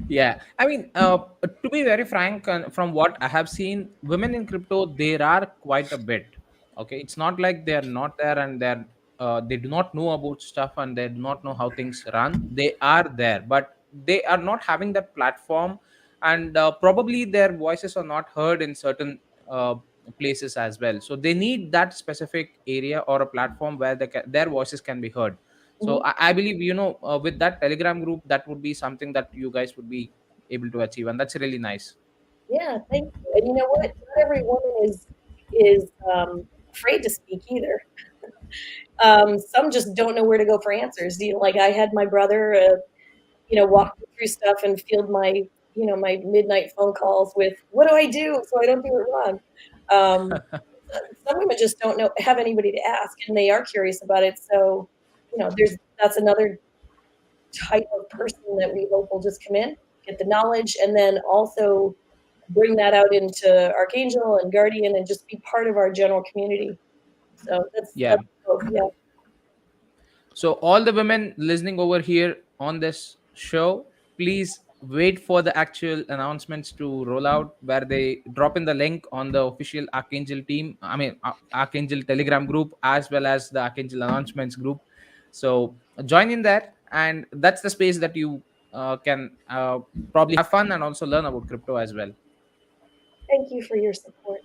Yeah. I mean, to be very frank, from what I have seen, women in crypto, there are quite a bit. Okay, it's not like they're not there and they do not know about stuff and they do not know how things run. They are there, but they are not having that platform, and probably their voices are not heard in certain places as well. So they need that specific area or a platform where their voices can be heard. So I believe, with that Telegram group, that would be something that you guys would be able to achieve, and that's really nice. Yeah, thank you. And you know what? Not every woman is afraid to speak either. Some just don't know where to go for answers. Like I had my brother, walk me through stuff and field my midnight phone calls with, what do I do so I don't do it wrong? Some women just don't have anybody to ask, and they are curious about it. So, that's another type of person that we hope will just come in, get the knowledge, and then also bring that out into Archangel and Guardian and just be part of our general community. So that's Yeah. yeah. So all the women listening over here on this show, please wait for the actual announcements to roll out, where they drop in the link on the official Archangel team. I mean, Archangel Telegram group, as well as the Archangel announcements group. So join in there, and that's the space that you can probably have fun and also learn about crypto as well. Thank you for your support.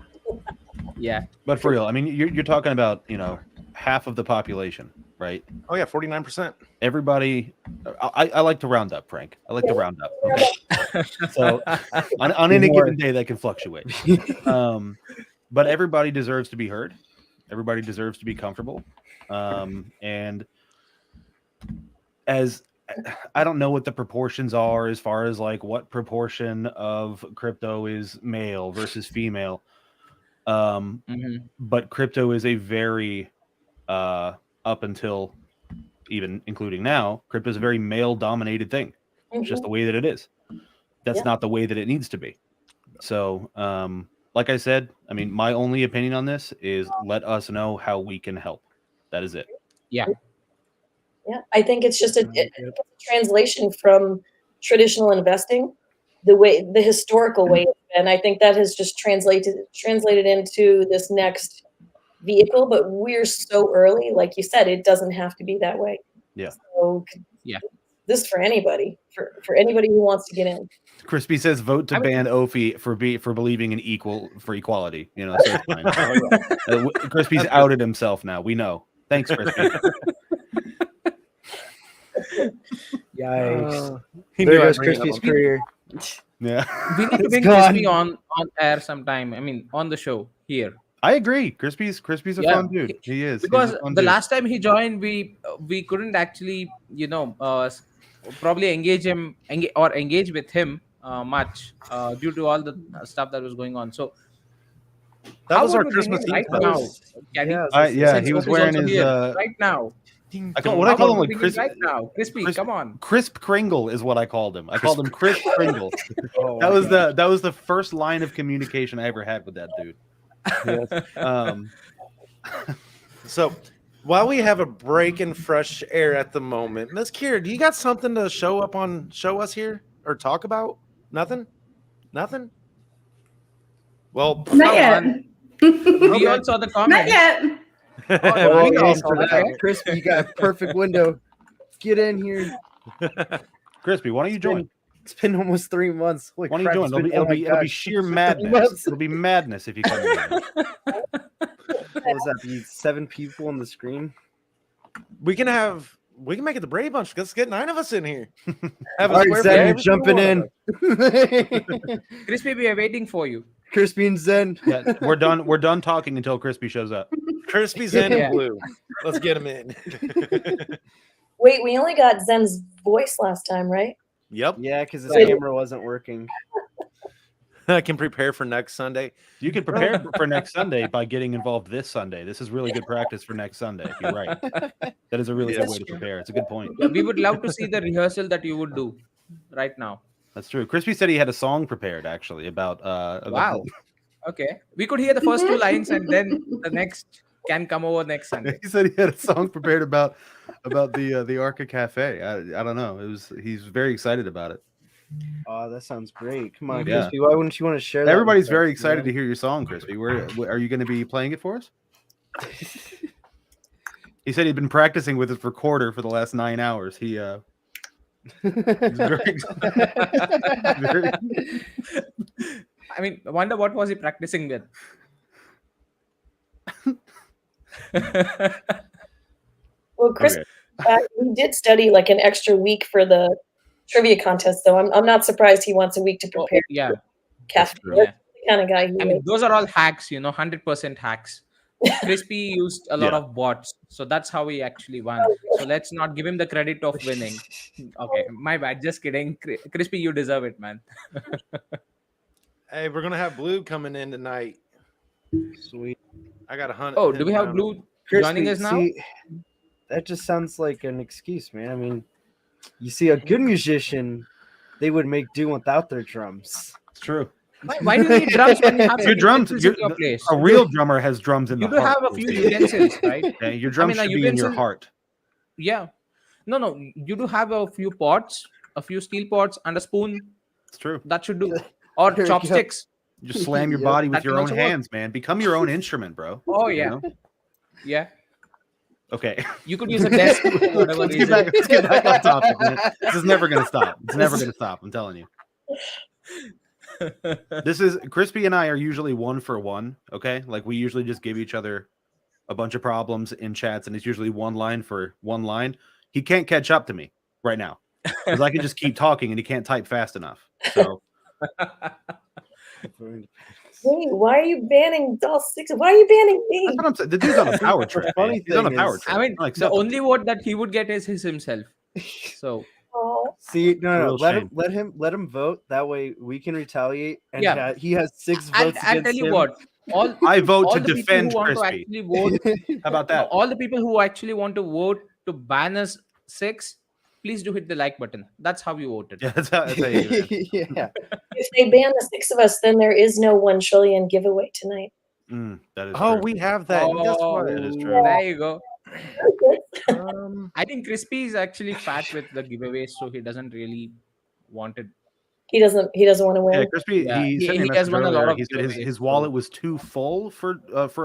Yeah. But for real, I mean, you're talking about, you know, half of the population, right? Oh yeah, 49%. Everybody, I like to round up, Frank. I like to round up. Okay. So on any given day, that can fluctuate. But everybody deserves to be heard. Everybody deserves to be comfortable. And as I don't know what the proportions are as far as like what proportion of crypto is male versus female. But crypto is a very up until even including now, crypto is a very male dominated thing. It's just the way that it is. That's not the way that it needs to be. So like I said, I mean, my only opinion on this is let us know how we can help. That is it. Yeah. Yeah, I think it's just a translation from traditional investing, the historical way, and I think that has just translated into this next vehicle. But we're so early, like you said, it doesn't have to be that way. Yeah. So yeah, this is for anybody, for anybody who wants to get in. Crispy says vote to ban Ophi for believing in equality. You know, so it's fine. Crispy's outed himself now. We know. Thanks, Crispy. Yikes. There goes Crispy's career. Yeah. We need to bring gone. Crispy on air sometime. I mean, on the show here. I agree. Crispy's a fun dude. He is. Because He's a fun the dude. last time he joined, we couldn't actually, probably engage with him much due to all the stuff that was going on. So That was how our would we bring Christmas him right Eve now? post. Since he was Ophi's wearing also his here, right now. I call him like Chris right now. Crispy, come on. Crisp Kringle is what I called him. I called him Crisp Kringle. Oh, that was the first line of communication I ever had with that dude. So while we have a break in fresh air at the moment, Miss Kira, do you got something to show us here or talk about? Nothing? Well, Not yet. We all saw the Not comments. yet. Oh, we yeah, all saw that. Crispy, you got a perfect window. Get in here. Crispy, why don't you join? It's been almost 3 months. Holy Why don't you crap, join? it's been- It'll oh my be gosh. sheer It's been 3 madness. months. It'll be madness if you come in. What was that? Be 7 people on the screen? we can make it the Brady Bunch. Let's get 9 of us in here. Have All right, square for Zen, you're every single jumping one of in. us. Crispy, we are waiting for you. Crispy and Zen. Yeah, we're done talking until Crispy shows up. Crispy, Zen, Yeah. and Blue. Let's get him in. Wait, we only got Zen's voice last time, right? Yep. Yeah, because his Right. camera wasn't working. I can prepare for next Sunday. You can prepare for next Sunday by getting involved this Sunday. This is really good practice for next Sunday. You're right. That is a really good way to prepare. It's a good point. Yeah, we would love to see the rehearsal that you would do right now. That's true. Crispy said he had a song prepared actually about Wow. Okay. We could hear the first 2 lines and then the next can come over next Sunday. He said he had a song prepared about the Archa Cafe. I don't know. He's very excited about it. Oh, that sounds great. Come on, Yeah. Crispy. Why wouldn't you want to share that? Everybody's with very us, excited to man? hear your song, Crispy. Where are you going to be playing it for us? He said he'd been practicing with his recorder for the last 9 hours. He's very excited. I mean, I wonder what was he practicing with? Well, Chris, Okay. we did study like an extra week for the trivia contest, so I'm not surprised he wants a week to prepare. Yeah. Cafe. true. That's the kind of guy he I mean, is. those are all hacks, 100% hacks. Crispy used a lot Yeah. of bots, so that's how he actually won. So let's not give him the credit of winning. Okay, my bad. Just kidding. Crispy, you deserve it, man. Hey, we're gonna have Blue coming in tonight. Sweet. I got 100. Oh, do we have Blue joining Crispy, us now? see, that just sounds like an excuse, man. I mean, you see a good musician they would make do without their drums. It's true. Why do you need drums when you have Your drums, utensils in your place? a real drummer has drums in You the do heart. have a few utensils, right? Yeah, your drums a should be in your utensil- heart. Yeah. No. You do have a few pots, a few steel pots, and a spoon. It's true. That should do. Or There you go. chopsticks. You just slam your Yep. body with That your can own also work. hands, man. Become your own instrument, bro. Oh You yeah. know? Yeah. Okay. You could use a desk for whatever Let's reason. get back on topic, man. This is never gonna stop. It's never gonna stop. I'm telling you. This is Crispy and I are usually 1 for 1. Okay, like we usually just give each other a bunch of problems in chats, and it's usually 1 line for 1 line. He can't catch up to me right now because I can just keep talking, and he can't type fast enough. So Wait, why are you banning all 6? Why are you banning me? that's what I'm saying. The dude's on a power trip. funny Man. He's on a thing power is- trip. I mean, the Unacceptable. only vote that he would get is his himself. So Oh, See, no, Real let him vote. That way we can retaliate. And Yeah. he has 6 I'll votes tell against you him. what. All I vote all to the people defend who want to Crispy. actually vote, How about that? all the people who actually want to vote to ban us 6, please do hit the like button. That's how you voted. Yeah, that's how you do it. Yeah. if they ban the 6 of us, then there is no 1 trillion giveaway tonight. That is Oh, true. we have that. And guess what? That is true. There you go. Um, I think Crispy is actually fat with the giveaways, so he doesn't really want it. He doesn't want to win. Yeah, Crispy. Yeah, he he- sent me a he has message won a lot earlier. of He said giveaways, his so- wallet was too full for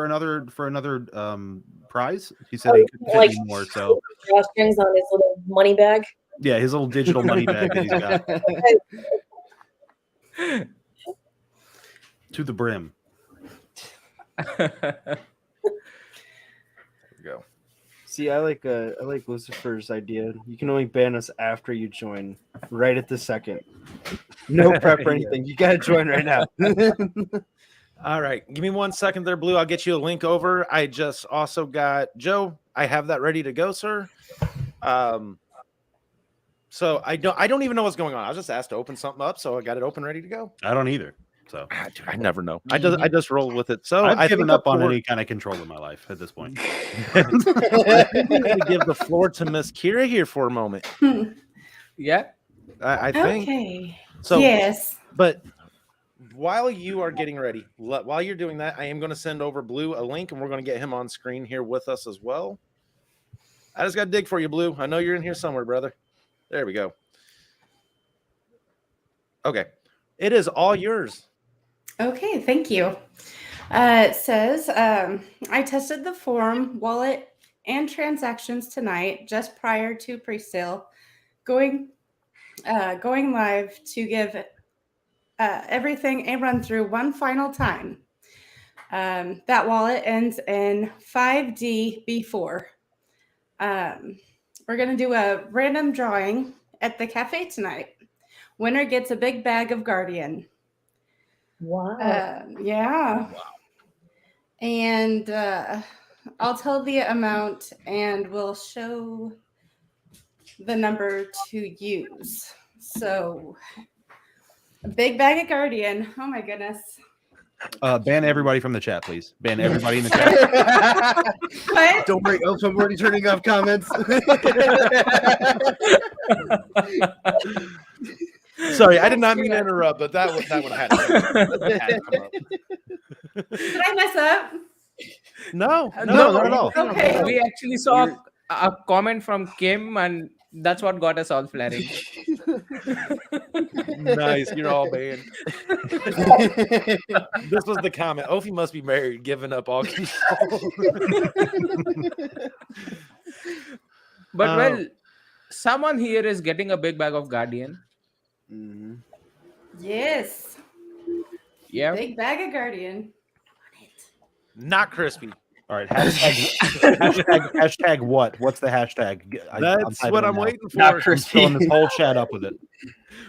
another prize. He said Oh, he couldn't fit like- any more. So Drawstrings on his little money bag. yeah, his little digital money bag that he's got to the brim. go. See, I like Lucifer's idea. You can only ban us after you join, right at the second. No prep or anything. You gotta join right now. All right, give me 1 second there, Blue. I'll get you a link over. I just also got Joe. I have that ready to go, sir. So I don't even know what's going on. I was just asked to open something up, so I got it open, ready to go. I don't either. So Dude, I never know. I just roll with it. So I've I given think up on the floor- any kind of control in my life at this point. I think we need to give the floor to Miss Kira here for a moment. Yeah. I think Okay. so. Yes. But while you are getting ready, while you're doing that, I am going to send over Blue a link, and we're going to get him on screen here with us as well. I just got to dig for you, Blue. I know you're in here somewhere, brother. There we go. Okay. It is all yours. Okay, thank you. It says, I tested the forum, wallet, and transactions tonight just prior to pre-sale, going live to give everything a run through one final time. That wallet ends in 5DB4. We're going to do a random drawing at the cafe tonight. Winner gets a big bag of Guardian. Wow. Yeah. Wow. And I'll tell the amount and we'll show the number to use. So, a big bag of Guardian. Oh my goodness. Ban everybody from the chat, please. Ban everybody in the chat. What? Don't worry, Elf, I'm already turning off comments. Sorry, I did not mean to interrupt, but that would have had to come up. Did I mess up? No, not at all. Okay. We actually saw a comment from Kim, and that's what got us all flaring. Nice, you're all banned. This was the comment. Ophi must be married, giving up all control. But well, someone here is getting a big bag of Guardian. Mhm. Yes. Yeah. Big bag of Guardian. Not crispy. All right. Hashtag what? What's the hashtag? That's what I'm waiting for. Not I'm crispy. filling this whole chat up with it.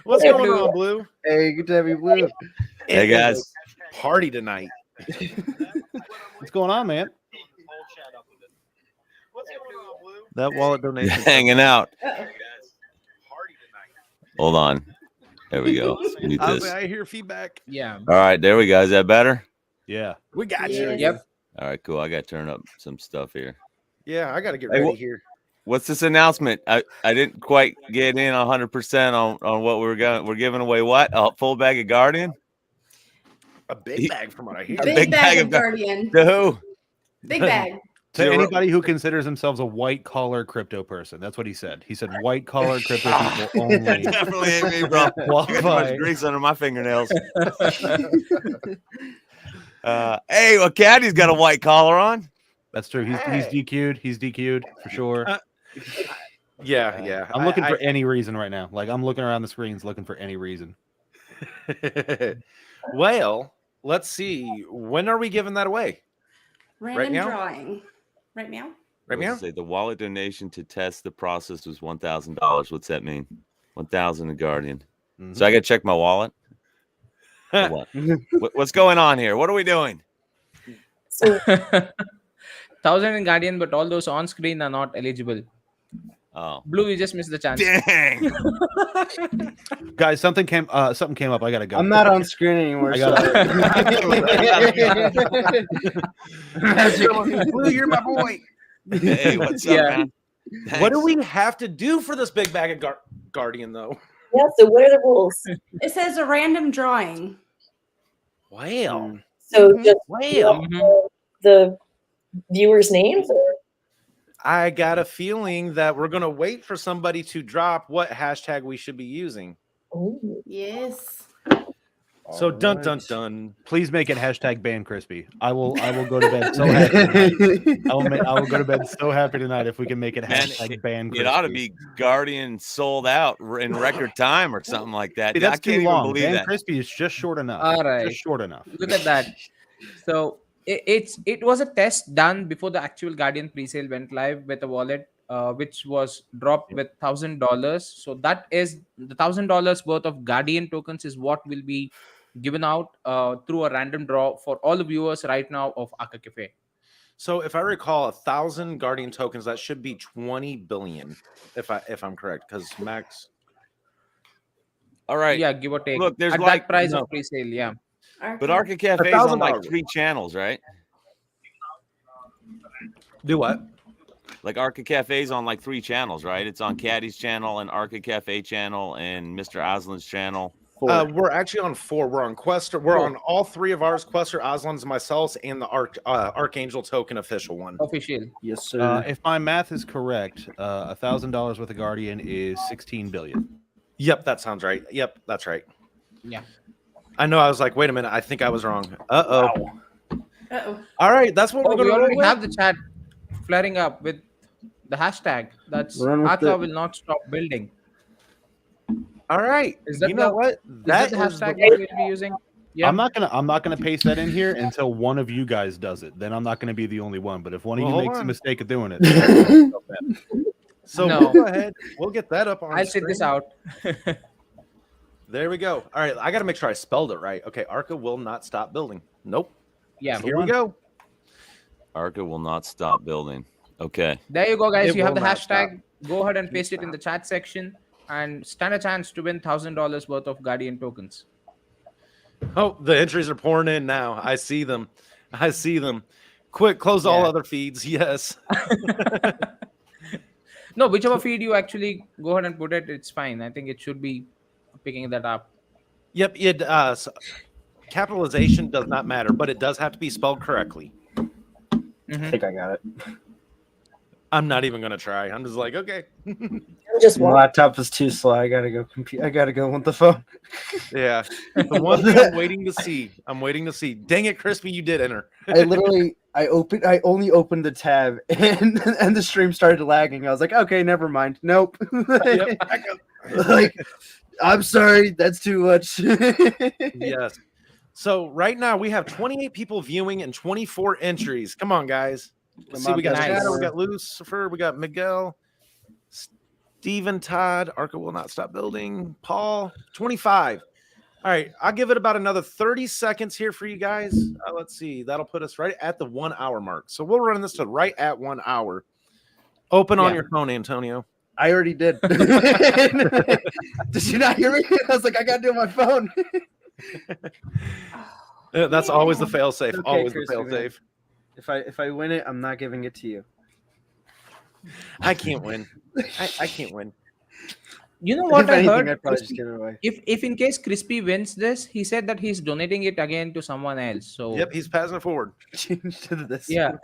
What's Hey, going Blue. on, Blue? Hey, good to have you, Blue. Hey, guys. Party tonight. What's going on, man? That wallet donation. Hanging out. Uh-oh. Hold on. There we go. Mute this. I hear feedback. Yeah. All right, there we go. Is that better? Yeah. We got you. Yes. Yep. All right, cool. I got to turn up some stuff here. Yeah, I got to get Hey, ready here. What's this announcement? I didn't quite get in 100% on what we're giving away. What? A full bag of Guardian? A big bag from what I hear. A Big bag of Guardian. To who? Big bag. To anybody who considers themselves a white collar crypto person. That's what he said. He said white collar crypto people only. Definitely ain't me, bro. I got too much grease under my fingernails. Hey, well, Caddy's got a white collar on. That's true. He's DQ'd. He's DQ'd for sure. Yeah. I'm looking for any reason right now. Like I'm looking around the screens looking for any reason. Well, let's see. When are we giving that away? Random now? drawing. Right now? Right now? Say the wallet donation to test the process was $1,000. What's that mean? 1,000 a Guardian. Mhm. So I gotta check my wallet. Or what? What's going on here? What are we doing? So 1,000 in Guardian, but all those on screen are not eligible. Oh, Blue, you just missed the chance. dang! Guys, something came up. I gotta go. I'm not on screen anymore. I So. Blue, you're my boy. Hey, what's up, Yeah. man? What do we have to do for this big bag of Guardian, though? yeah, so what are the rules? It says a random drawing. Well, So Mhm. just well. the viewers' names? Or? I got a feeling that we're going to wait for somebody to drop what hashtag we should be using. Ooh. Yes. So dun. Please make it hashtag ban crispy. I will go to bed so happy tonight. I will go to bed so happy tonight if we can make it Man, hashtag ban crispy. It ought to be Guardian sold out in record time or something like that. Hey, that's I can't too even long. believe Ban that. crispy is just short enough. All right. Just short enough. Look at that. So it was a test done before the actual Guardian presale went live with a wallet, which was dropped with $1,000. So that is the $1,000 worth of Guardian tokens is what will be given out through a random draw for all the viewers right now of Archa Cafe. So if I recall, 1,000 Guardian tokens, that should be 20 billion, if I'm correct, because Max. All right. Yeah, give or take. Look, there's at like- that price no. of presale. Yeah. But Archa Cafe is on like $1,000. 3 channels, right? Do what? Like Archa Cafe's on like 3 channels, right? It's on Caddy's channel and Archa Cafe channel and Mr. Aslan's channel. We're actually on 4. We're on Quester. We're on all 3 of ours: Quester, Aslan's, myself, and the Archangel token official one. Official. Yes, sir. If my math is correct, $1,000 worth of Guardian is 16 billion. Yep, that sounds right. Yep, that's right. Yeah. I know. I was like, wait a minute. I think I was wrong. Uh-oh. Uh-oh. All right, that's what Oh, we're we going to already roll have with. the chat flaring up with the hashtag. That's Run with Archa it. will not stop building. All right. Is that You know the- what? Is that the hashtag that we'll be using? Yeah. I'm not gonna paste that in here until one of you guys does it. Then I'm not gonna be the only one. But if one of Well, you hold makes a on. mistake of doing it, So No. we'll go ahead. We'll get that up on I'll sit this screen. out. There we go. All right. I got to make sure I spelled it right. Okay. Archa will not stop building. Nope. Yeah. Here we go. Archa will not stop building. Okay. There you go, guys. It You have will the not hashtag. Go ahead and paste it in the chat section and stand a chance to win $1,000 worth of Guardian tokens. Oh, the entries are pouring in now. I see them. Quick, close all Yeah. other feeds. Yes. No, whichever feed you actually go ahead and put it, it's fine. I think it should be picking that up. Yep. It capitalization does not matter, but it does have to be spelled correctly. I think I got it. I'm not even gonna try. I'm just like, okay. I'm just My one. laptop is too slow. I gotta go compete. I gotta go with the phone. Yeah. The one thing I'm waiting to see. Dang it, Crispy, you did enter. I only opened the tab and the stream started lagging. I was like, okay, never mind. Nope. Yep. Like, I'm sorry, that's too much. Yes. So right now we have 28 people viewing and 24 entries. Come on, guys. Let's see, we got Nice. Shadow, we got Lucifer, we got Miguel, Steven, Todd, Archa will not stop building, Paul, 25. All right, I'll give it about another 30 seconds here for you guys. Let's see, that'll put us right at the 1 hour mark. So we'll run this to right at 1 hour. Open on Yeah. your phone, Antonio. I already did. Did you not hear me? I was like, I gotta do it on my phone. That's always the fail safe. Okay, Always Chris, the fail man. safe. If I win it, I'm not giving it to you. I can't win. I can't win. You know what If I anything, heard? I'd probably just Crispy- give it away. if in case Crispy wins this, he said that he's donating it again to someone else. So Yep, he's passing it forward. Change to this. yeah,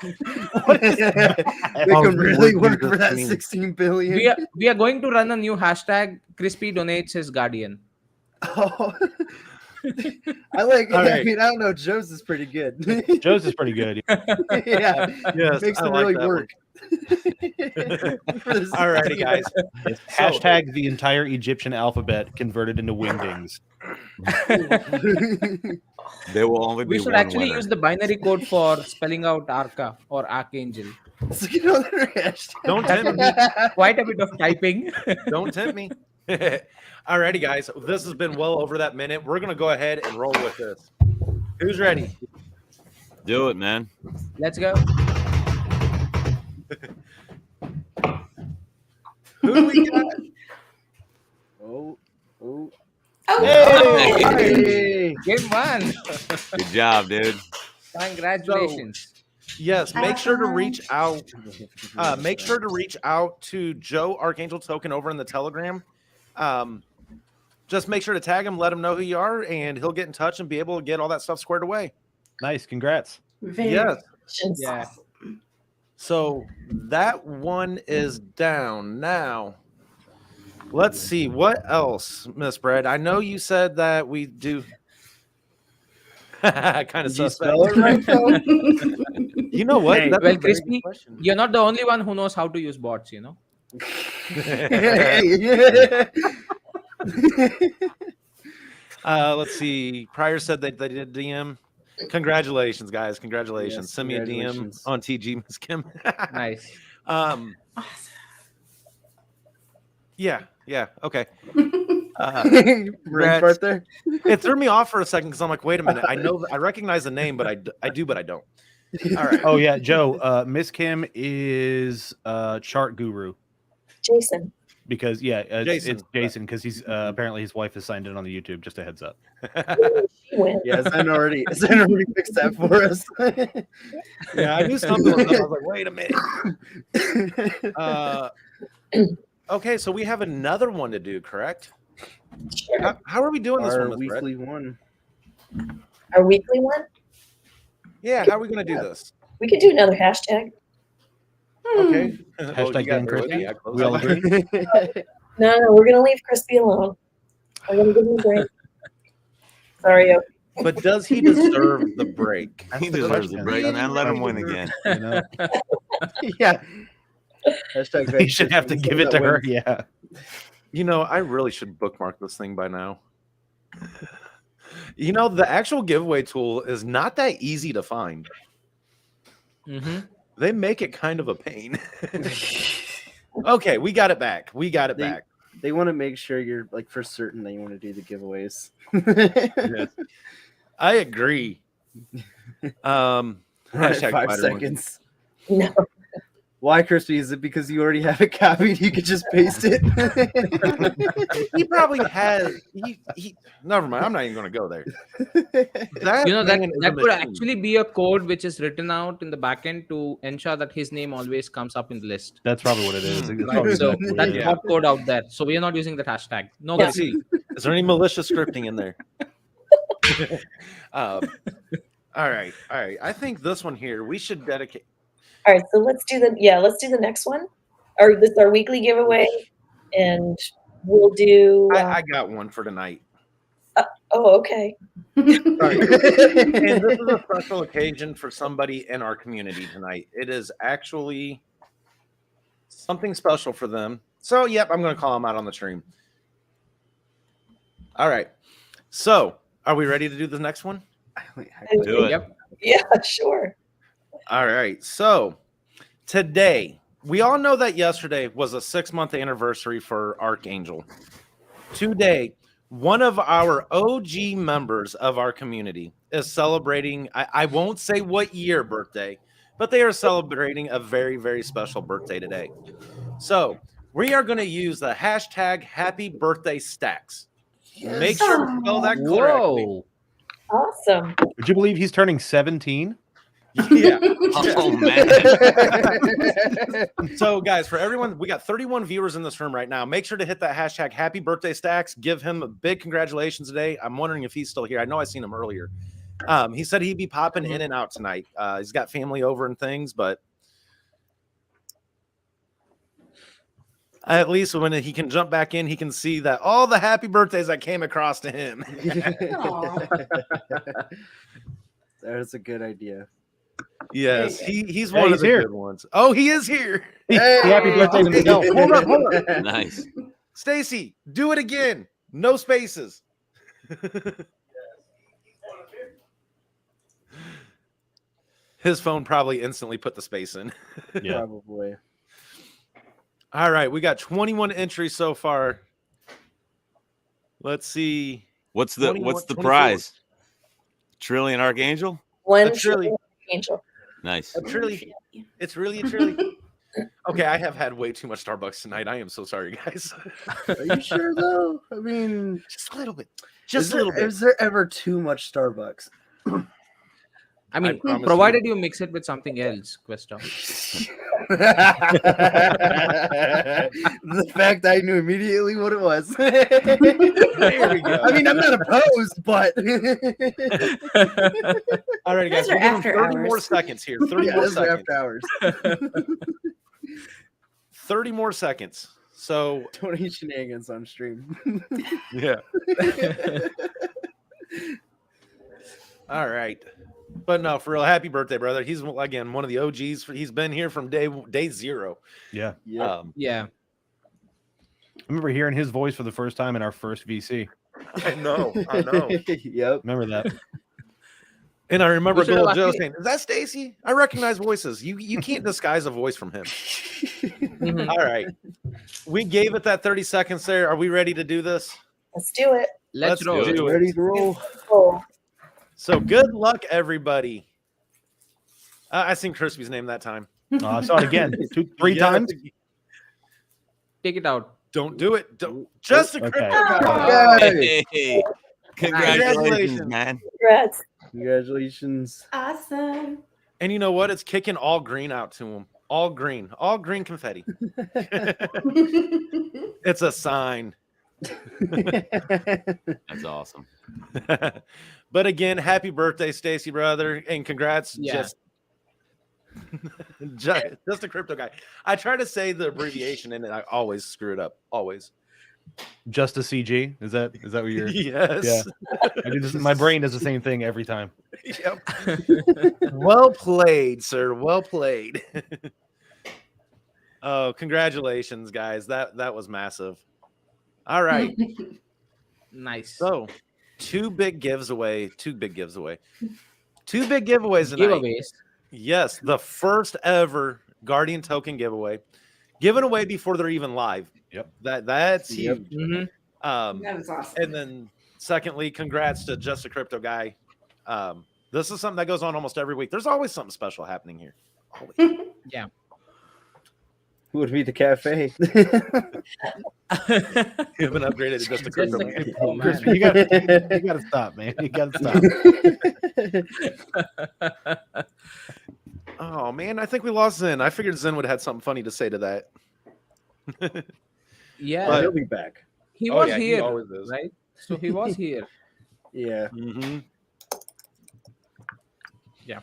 What is Make Oh, him really Lord work Jesus, for that I mean- 16 billion. we are going to run a new hashtag. Crispy donates his guardian. Oh. I like. All I right. mean, I don't know. Joe's is pretty good. Joe's is pretty good. Yeah, Yes, makes I him like really that work. For the Alrighty, 16 guys. Yes, hashtag the entire Egyptian alphabet converted into wingdings. There will only be We should one actually winner. use the binary code for spelling out Arca or Archangel. So get on the hashtag. Don't tempt me. Quite a bit of typing. Don't tempt me. Alrighty, guys. This has been well over that minute. We're gonna go ahead and roll with this. Who's ready? Do it, man. Let's go. Who do we got? Oh. Oh, Hey. Game one. Good job, dude. Congratulations. Yes, make sure to reach out. Make sure to reach out to Joe Archangel Token over in the Telegram. Just make sure to tag him, let him know who you are, and he'll get in touch and be able to get all that stuff squared away. Nice, congrats. very Yes. Yeah. So that one is down. Now, let's see what else, Miss Brad. I know you said that we do. Kind of Did you suspect. spell it right, though? You know what? Hey, That's a well, very good Crispy, question. you're not the only one who knows how to use bots, you know? Let's see. Pryor said that they did DM. Congratulations, guys. Congratulations. Yes, Send me a DM congratulations. on TG, Miss Kim. Nice. Yeah. Okay. Ring Congrats. part there. It threw me off for a second because I'm like, wait a minute. I recognize the name, but I do, but I don't. All right. Oh yeah, Joe. Miss Kim is chart guru Jason. because Jason. it's Jason because he's apparently his wife has signed in on the YouTube. Just a heads up. She wins. Yeah, Zen already fixed that for us. Yeah, I knew something was up. I was like, wait a minute. Okay, so we have another one to do, correct? Sure. How are we doing this Our one, Miss Brett? weekly one. Our weekly one? Yeah, how are we going to do this? We could do another hashtag. Okay. Hashtag Dan Crispy. We all agree. No, we're going to leave Crispy alone. We're going to give him a break. Sorry, Oak. But does he deserve the break? He deserves a break, man. Let him win again. You know? Yeah. Hashtag He should have to give it to her. Yeah. You know, I really should bookmark this thing by now. You know, the actual giveaway tool is not that easy to find. Mm-hmm. They make it kind of a pain. Okay, we got it back. Back. They want to make sure you're like for certain that you want to do the giveaways. Yes. I agree. Hashtag 5 Spider seconds. No. Why, Crispy? Is it because you already have it copied? You could just paste it. He probably has. He. Never mind. I'm not even going to go there. You know, that man is a could machine. actually be a code which is written out in the backend to ensure that his name always comes up in the list. That's probably what it is. It's Right, probably so exactly what that's it is. bot code out there. So we are not using that hashtag. No, Let's guys. see. Is there any malicious scripting in there? All right. I think this one here we should dedicate. All right, so let's do the next one. Or this our weekly giveaway. And we'll do I got one for tonight. oh, okay. Sorry. And this is a special occasion for somebody in our community tonight. It is actually something special for them. So, yep, I'm going to call them out on the stream. All right. So, are we ready to do the next one? Do it. Yep. Yeah, sure. All right. So, today, we all know that yesterday was a 6-month anniversary for Archangel. Today, one of our OG members of our community is celebrating, I won't say what year birthday, but they are celebrating a very, very special birthday today. So, we are going to use the hashtag Happy Birthday Stacks. Make sure to spell that correctly. Whoa. Awesome. Would you believe he's turning 17? Yeah. Oh man. So, guys, for everyone, we got 31 viewers in this room right now. Make sure to hit that hashtag Happy Birthday Stacks. Give him a big congratulations today. I'm wondering if he's still here. I know I seen him earlier. He said he'd be popping in and out tonight. He's got family over and things, but at least when he can jump back in, he can see that all the happy birthdays that came across to him. That's a good idea. Yes, he's one of he's the here. good ones. Oh, he is here. Happy birthday to himself. Hold on. Nice. Stacy, do it again. No spaces. His phone probably instantly put the space in. Yeah. Probably. All right, we got 21 entries so far. Let's see. What's the 24. prize? Trillion Archangel? One A trillion. angel. Nice. A trilly. It's really a trilly. Okay, I have had way too much Starbucks tonight. I am so sorry, guys. Are you sure though? I mean, Just a little bit. is there ever too much Starbucks? I mean, promise provided you mix it with something else, Questa. The fact I knew immediately what it was. There we go. I mean, I'm not opposed, but All right, guys, Those are we're giving after 30 more hours. seconds here. 30 yeah, more this is seconds. after hours. 30 more seconds. So, Don't eat shenanigans on stream. yeah. All right. But no, for real, happy birthday, brother. He's, again, one of the OGs. He's been here from day zero. Yeah. Yeah. Yeah. I remember hearing his voice for the first time in our first VC. I know. Yep. Remember that? And I remember We should Gold have Joe actually- saying, "Is that Stacy? I recognize voices. You can't disguise a voice from him." Mhm. All right. We gave it that 30 seconds there. Are we ready to do this? Let's do it. Let's do roll. it. Ready to roll. Oh, So good luck, everybody. I seen Crispy's name that time. I saw it again, three Yeah, times. Take it out. Don't do it. Don't. Just a Okay. crypto guy. Hey, congratulations, Congratulations. man. congrats. Congratulations. Awesome. And you know what? It's kicking all green out to him. All green confetti. It's a sign. That's awesome. But again, happy birthday, Stacy, brother, and congrats. Yeah. Just a crypto guy. I try to say the abbreviation and I always screw it up. Always. Just a CG. Is that what you're? Yes. Yeah. I do this, my brain does the same thing every time. Yep. Well played, sir. Well played. Oh, congratulations, guys. That was massive. All right. Nice. So, two big giveaways tonight. Giveaways. Yes, the first ever Guardian token giveaway. Given away before they're even live. Yep. That's Yep. huge. Mhm. That was awesome. And then secondly, congrats to Just a Crypto Guy. This is something that goes on almost every week. There's always something special happening here. Always. Yeah. Who would be the cafe? You haven't upgraded to Just a Crypto Just a Guy. crypto man. Crispy, you gotta stop, man. You gotta stop. Oh man, I think we lost Zen. I figured Zen would have had something funny to say to that. Yeah. But he'll be back. He Oh, was yeah, he here, always is. right? So he was here. Yeah. Mm-hmm. Yeah.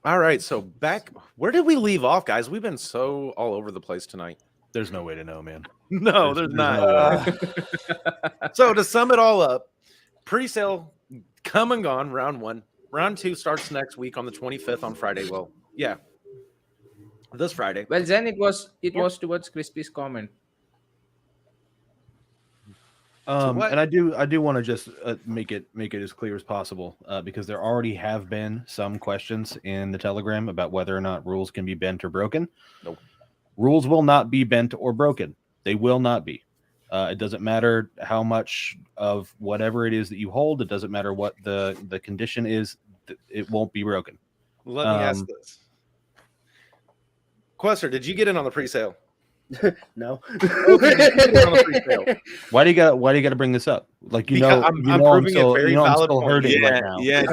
All right, so back. Where did we leave off, guys? We've been so all over the place tonight. There's no way to know, man. No, there's not. no So to sum it all up, pre-sale come and gone. Round 1. Round 2 starts next week on the 25th on Friday. Well, yeah, this Friday. Well, then it was towards Crispy's comment. what? And I do want to just make it as clear as possible because there already have been some questions in the Telegram about whether or not rules can be bent or broken. Nope. Rules will not be bent or broken. They will not be. It doesn't matter how much of whatever it is that you hold. It doesn't matter what the condition is. It won't be broken. Let me ask this. Quester, did you get in on the pre-sale? No. Why do you got to bring this up? Like I'm proving a very valid still point. hurting Yeah, right now. yeah.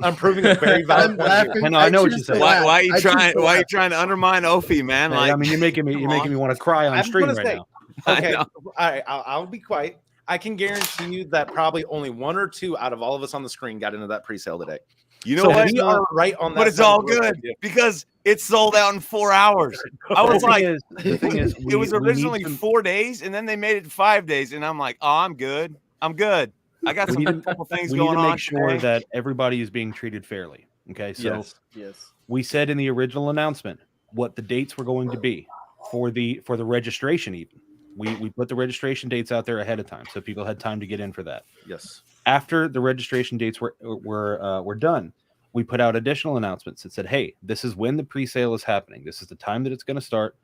I'm proving a very valid I'm point. laughing. I know what choose you're to saying. laugh. Why are you I choose trying? to Why are you laugh. trying to undermine Ophi, man? Hey, Like, I mean, you're making me want to cry on I'm stream gonna right say, now. okay, I know. all right, I'll be quiet. I can guarantee you that probably only one or two out of all of us on the screen got into that pre-sale today. You know So what? we are right on that. But it's side of all the road good with you. because it sold out in 4 hours. I was like, The thing is, it was we need originally some- 4 days, and then they made it 5 days, and I'm like, oh, I'm good. I'm good. I got some couple things we need going to make on sure today. that everybody is being treated fairly. Okay, so Yes. we said in the original announcement what the dates were going to be for the registration. Even we put the registration dates out there ahead of time, so people had time to get in for that. Yes. After the registration dates were done, we put out additional announcements that said, "Hey, this is when the pre-sale is happening. This is the time that it's going to start.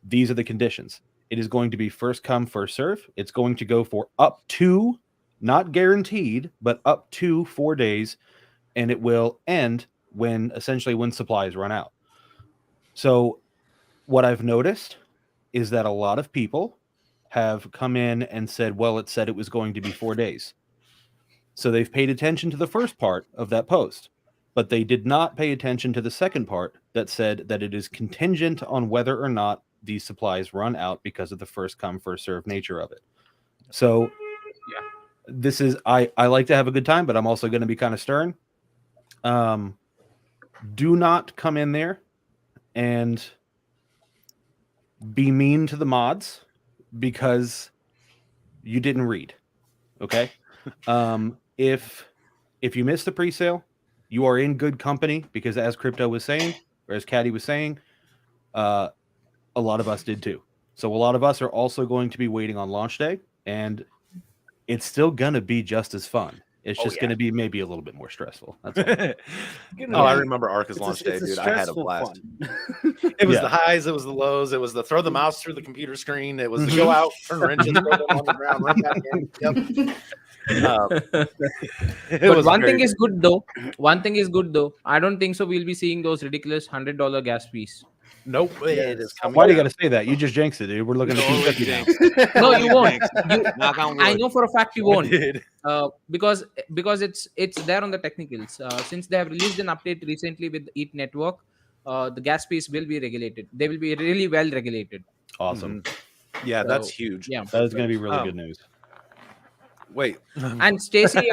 These are the conditions. It is going to be first come, first serve. It's going to go for up to, not guaranteed, but up to 4 days, and it will end when supplies run out." So what I've noticed is that a lot of people have come in and said, well, it said it was going to be 4 days. So they've paid attention to the first part of that post, but they did not pay attention to the second part that said that it is contingent on whether or not these supplies run out because of the first come, first serve nature of it. So this is, I like to have a good time, but I'm also going to be kind of stern. Do not come in there and be mean to the mods because you didn't read. Okay. If you missed the pre-sale, you are in good company because as Crypto was saying, or as Caddy was saying, a lot of us did too. So a lot of us are also going to be waiting on launch day, and it's still going to be just as fun. It's just going to be maybe a little bit more stressful. That's all. I remember Arca's launch day, dude. I had a blast. Fun. It was the highs, it was the lows, it was the throw the mouse through the computer screen, it was the go out, turn wrenches, throw them on the ground, run back in. Yep. But one thing is good though. I don't think so. We'll be seeing those ridiculous $100 gas fees. Nope, it is coming. Why do you got to say that? You just jinxed it, dude. We're looking at Totally 250 now. No, you won't. Knock on wood. I know for a fact you won't. Did. Because it's there on the technicals. Since they have released an update recently with the EAT network, the gas fees will be regulated. They will be really well regulated. Awesome. Yeah, So, that's huge. Yeah. That is going to be really good news. Wait. And Stacy,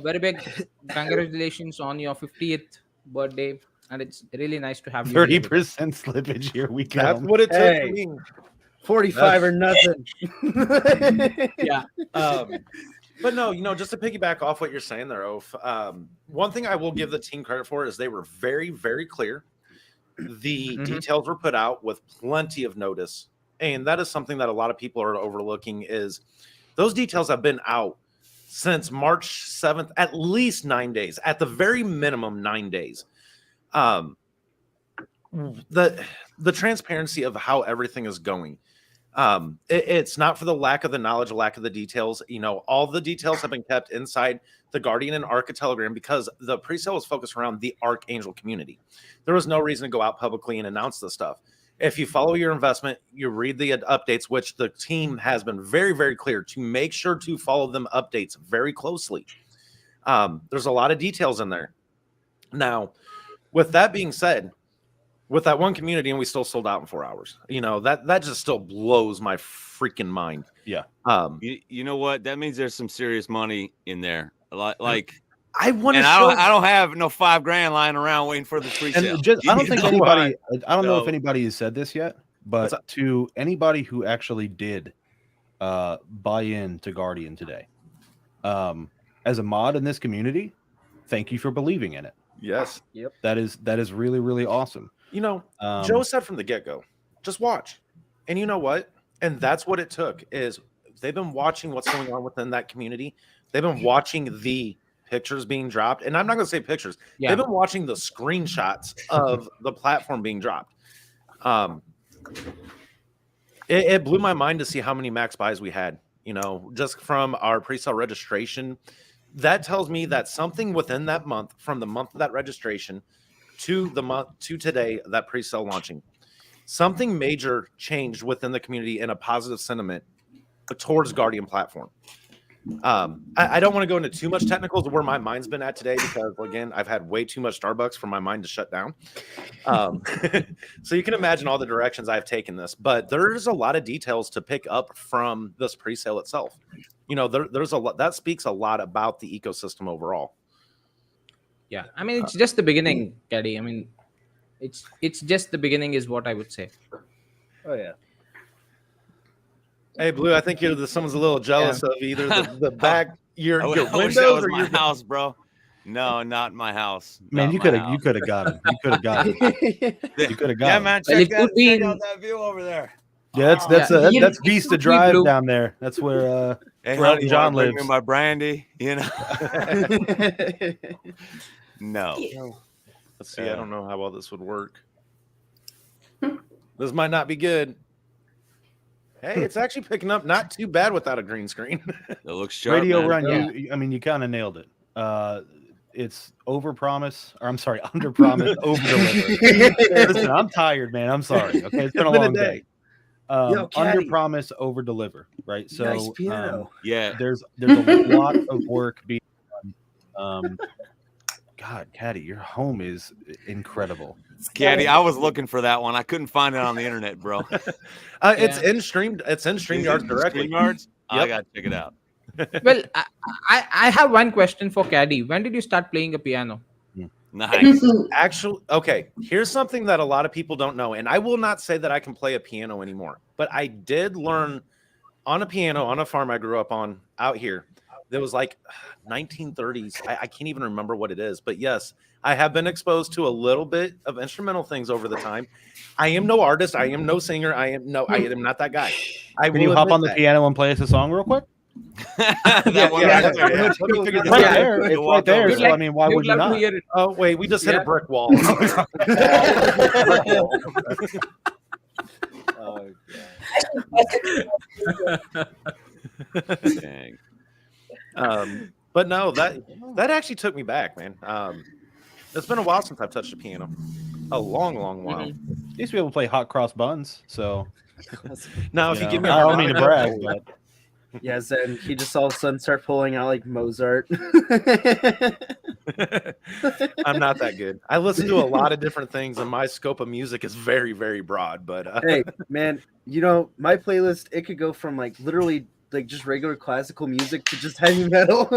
very big congratulations on your 50th birthday. And it's really nice to have you. 30% slippage here. We go. That's what it took Hey. for me. 45 or nothing. Yeah. But no, just to piggyback off what you're saying there, Oph, one thing I will give the team credit for is they were very, very clear. The details were put out with plenty of notice. And that is something that a lot of people are overlooking is those details have been out since March 7th, at least 9 days, at the very minimum 9 days. The transparency of how everything is going. It's not for the lack of the knowledge, lack of the details. All the details have been kept inside the Guardian and Arca Telegram because the pre-sale was focused around the Archangel community. There was no reason to go out publicly and announce this stuff. If you follow your investment, you read the updates, which the team has been very, very clear to make sure to follow them updates very closely. There's a lot of details in there. Now, with that being said, with that one community, and we still sold out in 4 hours. That just still blows my freaking mind. Yeah. You know what? That means there's some serious money in there. Like I want to. I don't have no $5,000 lying around waiting for the pre-sale. And I don't think anybody. I don't know if No. anybody has said this yet, but to anybody who actually did buy in to Guardian today, as a mod in this community, thank you for believing in it. Yes. Yep. That is really, really awesome. Joe said from the get-go, just watch. And you know what? And that's what it took is they've been watching what's going on within that community. They've been watching the pictures being dropped. And I'm not going to say pictures. Yeah. They've been watching the screenshots of the platform being dropped. It blew my mind to see how many max buys we had, just from our pre-sale registration. That tells me that something within that month, from the month of that registration to the month to today, that pre-sale launching, something major changed within the community in a positive sentiment towards Guardian platform. I don't want to go into too much technicals of where my mind's been at today because, again, I've had way too much Starbucks for my mind to shut down. So you can imagine all the directions I've taken this, but there's a lot of details to pick up from this pre-sale itself. You know, there's a lot that speaks a lot about the ecosystem overall. Yeah, I mean, it's just the beginning, Caddy. I mean, it's just the beginning is what I would say. Oh yeah. Hey, Blue, I think someone's a little jealous of either the back your I wish windows that was or my your house, bro. No, not my house. Man, Not you my could house. have got him. You could have got him. You could have got Yeah, him. man, Well, check it could be out in- that view over there. Yeah, that's Yeah, that's it Vista could be Drive Blue. down there. That's where Hey, where honey, Elton John bring me lives. my brandy, you know. No. Let's see. I don't know how well this would work. This might not be good. Hey, it's actually picking up not too bad without a green screen. It looks sharp. Radio man. run. I mean, you kind of nailed it. It's over promise, or I'm sorry, under promise, over deliver. Listen, I'm tired, man. I'm sorry. Okay, it's been a long day. Yo, Under Caddy. promise, over deliver. Right. So Nice piano. Yeah. there's a lot of work being done. God, Caddy, your home is incredible. Caddy, I was looking for that one. I couldn't find it on the internet, bro. It's in StreamYard directly. StreamYards? I Yep. gotta check it out. Well, I have one question for Caddy. When did you start playing a piano? Nice. Actually, okay, here's something that a lot of people don't know, and I will not say that I can play a piano anymore, but I did learn on a piano on a farm I grew up on out here. There was like 1930s. I can't even remember what it is, but yes, I have been exposed to a little bit of instrumental things over the time. I am no artist. I am no singer. I am not that guy. Can you hop on the piano and play us a song real quick? That one right there, yeah. Let me figure It's this right out. there. It's right there. We'd So like- I mean, why we'd would you love to not? hear it. Oh wait, we just hit a brick wall. Oh, Dang. But no, that actually took me back, man. It's been a while since I've touched a piano. A long while. I used to be able to play hot cross buns. So Now, if you give me, I don't mean to brag, but yes, and he just all of a sudden start pulling out like Mozart. I'm not that good. I listen to a lot of different things, and my scope of music is very, very broad. But Hey, man, you know my playlist. It could go from like literally like just regular classical music to just heavy metal.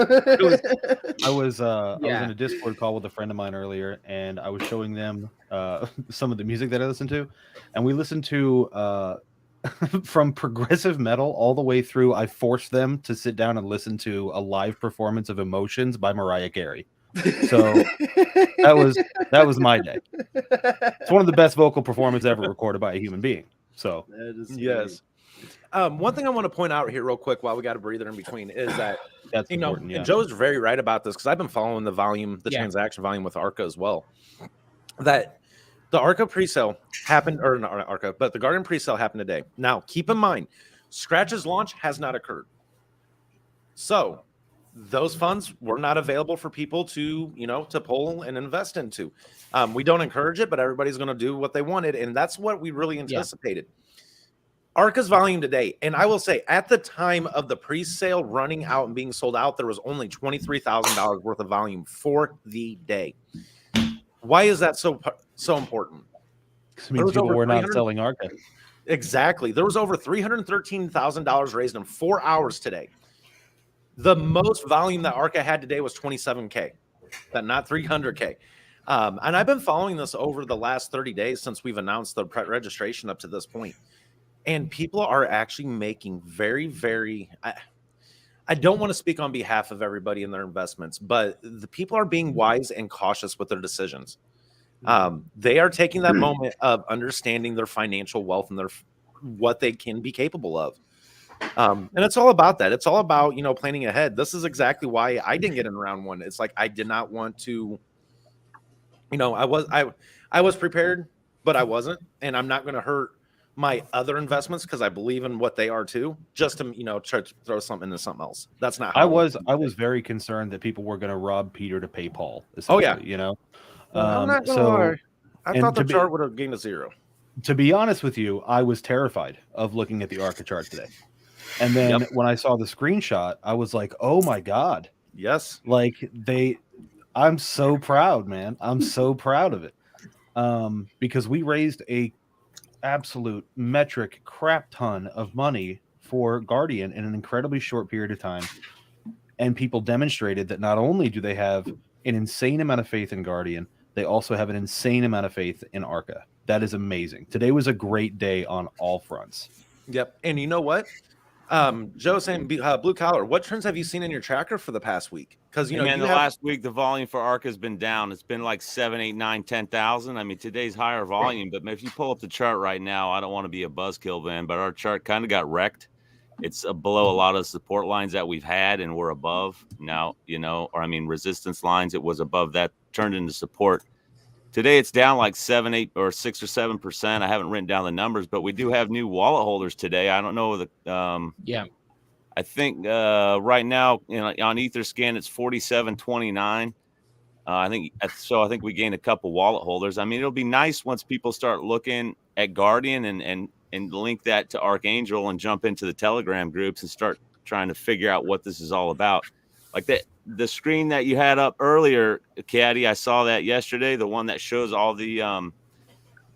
I was in a Discord call with a friend of mine earlier, and I was showing them some of the music that I listen to, and we listened to from progressive metal all the way through. I forced them to sit down and listen to a live performance of Emotions by Mariah Carey. So that was my day. It's one of the best vocal performances ever recorded by a human being. So yes. One thing I want to point out here real quick while we got a breather in between is that that's you know, important. Yeah. and Joe's very right about this because I've been following the transaction volume with Arca as well. That the Arca pre-sale happened, or not Arca, but the Guardian pre-sale happened today. Now, keep in mind, Scratch's launch has not occurred. So those funds were not available for people to, to pull and invest into. We don't encourage it, but everybody's going to do what they wanted. And that's what we really anticipated. Arca's volume today, and I will say at the time of the pre-sale running out and being sold out, there was only $23,000 worth of volume for the day. Why is that so important? It means people were not selling Arca. Exactly. There was over $313,000 raised in 4 hours today. The most volume that Arca had today was 27K, not 300K. And I've been following this over the last 30 days since we've announced the registration up to this point. And people are actually making very, very, I don't want to speak on behalf of everybody in their investments, but the people are being wise and cautious with their decisions. They are taking that moment of understanding their financial wealth and what they can be capable of. And it's all about that. It's all about, planning ahead. This is exactly why I didn't get in round one. It's like, I did not want to, I was prepared, but I wasn't, and I'm not going to hurt my other investments because I believe in what they are too, just to try to throw something into something else. That's not how I was very concerned that people were going to rob Peter to pay Paul. Oh yeah, I'm not I thought the chart would have gained a 0. to be honest with you, I was terrified of looking at the Arca chart today. And then when I saw the screenshot, I was like, oh my God. Yes. Like I'm so proud, man. I'm so proud of it. Because we raised a absolute metric crap ton of money for Guardian in an incredibly short period of time. And people demonstrated that not only do they have an insane amount of faith in Guardian, they also have an insane amount of faith in Arca. That is amazing. Today was a great day on all fronts. Yep. And you know what? Joe saying blue collar, what trends have you seen in your tracker for the past week? Because you know, last week the volume for Arca has been down. It's been like 7, 8, 9, 10,000. I mean, today's higher volume, but if you pull up the chart right now, I don't want to be a buzzkill, man, but our chart kind of got wrecked. It's below a lot of support lines that we've had, and we're above now, resistance lines. It was above that, turned into support. Today it's down like 7, 8, or 6 or 7%. I haven't written down the numbers, but we do have new wallet holders today. I don't know I think right now on Etherscan it's 47.29. I think we gained a couple wallet holders. I mean, it'll be nice once people start looking at Guardian and link that to Archangel and jump into the Telegram groups and start trying to figure out what this is all about. Like the screen that you had up earlier, Caddy, I saw that yesterday, the one that shows all the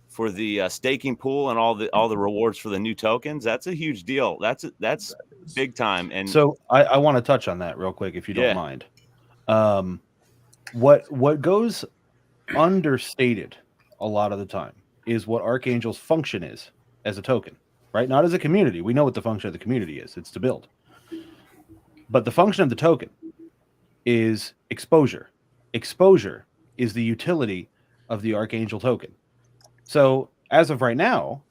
for the staking pool and all the rewards for the new tokens. That's a huge deal. That's big time. And so I want to touch on that real quick, if you don't mind. What goes understated a lot of the time is what Archangel's function is as a token, right? Not as a community. We know what the function of the community is. It's to build. But the function of the token is exposure. Exposure is the utility of the Archangel token. So as of right now,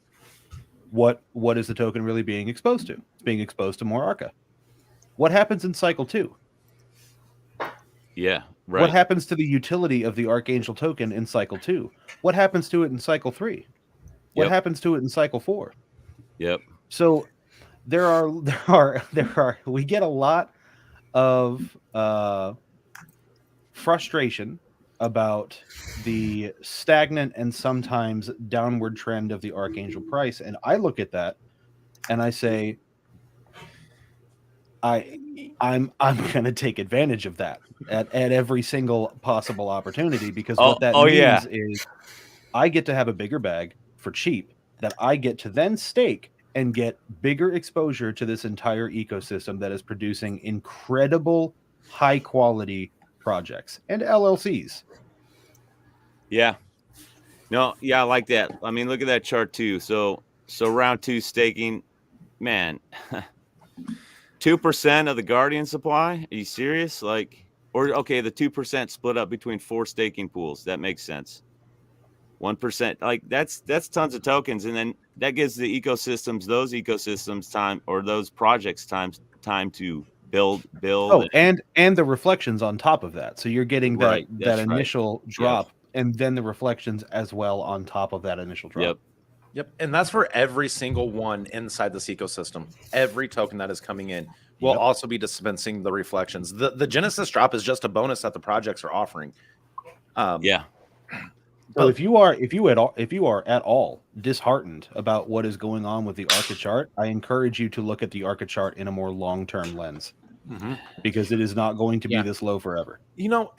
what is the token really being exposed to? It's being exposed to more Arca. What happens in cycle 2? Yeah, right. What happens to the utility of the Archangel token in cycle 2? What happens to it in cycle 3? What happens to it in cycle 4? Yep. So there are we get a lot of frustration about the stagnant and sometimes downward trend of the Archangel price, and I look at that and I say, I'm going to take advantage of that at every single possible opportunity, because what that means is I get to have a bigger bag for cheap that I get to then stake and get bigger exposure to this entire ecosystem that is producing incredible high quality projects and LLCs. Yeah. No, yeah, I like that. I mean, look at that chart too. So round 2 staking, man, 2% of the Guardian supply. Are you serious? The 2% split up between 4 staking pools. That makes sense. 1%, like that's tons of tokens, and then that gives the those ecosystems time, or those projects time to build. Oh, and the reflections on top of that. So you're getting that initial drop, and then the reflections as well on top of that initial drop. Yep. And that's for every single one inside this ecosystem. Every token that is coming in will also be dispensing the reflections. The Genesis drop is just a bonus that the projects are offering. So if you are at all disheartened about what is going on with the Arca chart, I encourage you to look at the Arca chart in a more long-term lens, because it is not going to be this low forever.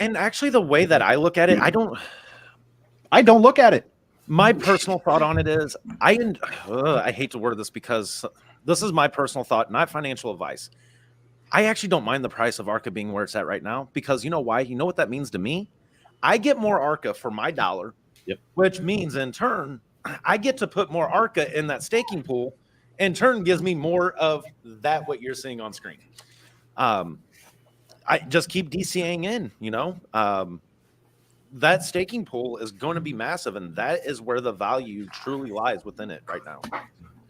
And actually the way that I look at it, I don't look at it. My personal thought on it is, I hate to word this because this is my personal thought, not financial advice. I actually don't mind the price of Arca being where it's at right now, because you know why? You know what that means to me? I get more Arca for my dollar, which means in turn, I get to put more Arca in that staking pool, in turn gives me more of that, what you're seeing on screen. I just keep DCAing in, that staking pool is going to be massive, and that is where the value truly lies within it right now.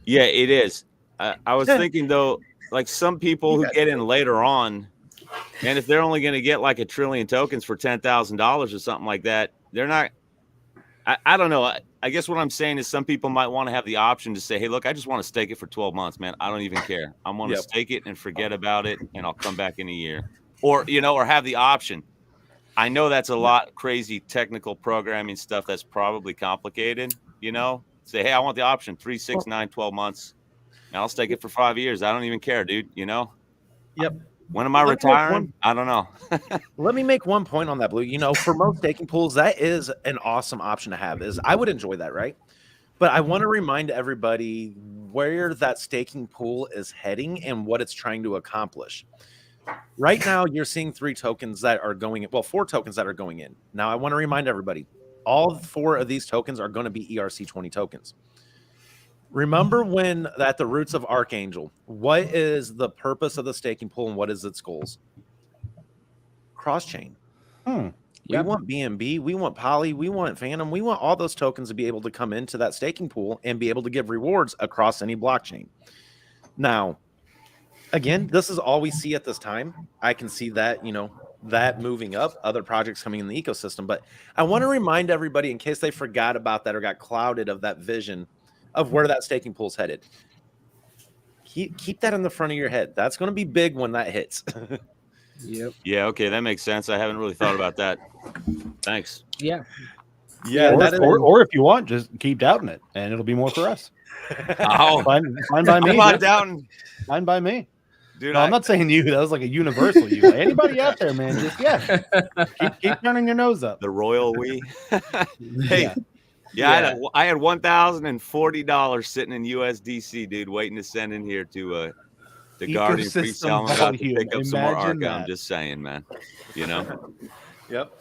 Yeah, it is. I was thinking though, like some people who get in later on, and if they're only going to get like 1 trillion tokens for $10,000 or something like that, they're not. I don't know. I guess what I'm saying is some people might want to have the option to say, hey, look, I just want to stake it for 12 months, man. I don't even care. I'm going to stake it and forget about it, and I'll come back in a year. Or have the option. I know that's a lot crazy technical programming stuff that's probably complicated, Say, hey, I want the option 3, 6, 9, 12 months. And I'll stake it for 5 years. I don't even care, dude. You know? Yep. When am I retiring? I don't know. Let me make one point on that, Blue. You know, for most staking pools, that is an awesome option to have. Is I would enjoy that, right? But I want to remind everybody where that staking pool is heading and what it's trying to accomplish. Right now, you're seeing 3 tokens that are going in. Well, 4 tokens that are going in. Now, I want to remind everybody, all 4 of these tokens are going to be ERC20 tokens. Remember when at the roots of Archangel, what is the purpose of the staking pool and what is its goals? Cross-chain. We want BNB, we want Poly, we want Phantom, we want all those tokens to be able to come into that staking pool and be able to give rewards across any blockchain. Now, again, this is all we see at this time. I can see that, you know, that moving up, other projects coming in the ecosystem. But I want to remind everybody, in case they forgot about that or got clouded of that vision of where that staking pool is headed. Keep that in the front of your head. That's going to be big when that hits. Yep. Yeah, okay, that makes sense. I haven't really thought about that. Thanks. Yeah. Yeah. Or if you want, just keep doubting it, and it'll be more for us. Oh, Fine by me. I'm not doubting. Fine by me. Dude, No, I'm not saying you. That was like a universal you. Like, anybody out there, man, just keep turning your nose up. The royal we. Hey, yeah. I had $1,040 sitting in USDC, dude, waiting to send in here to the Guardian pre-sale. I'm about to pick up some more Arca. I'm just saying, man. You know. Yep.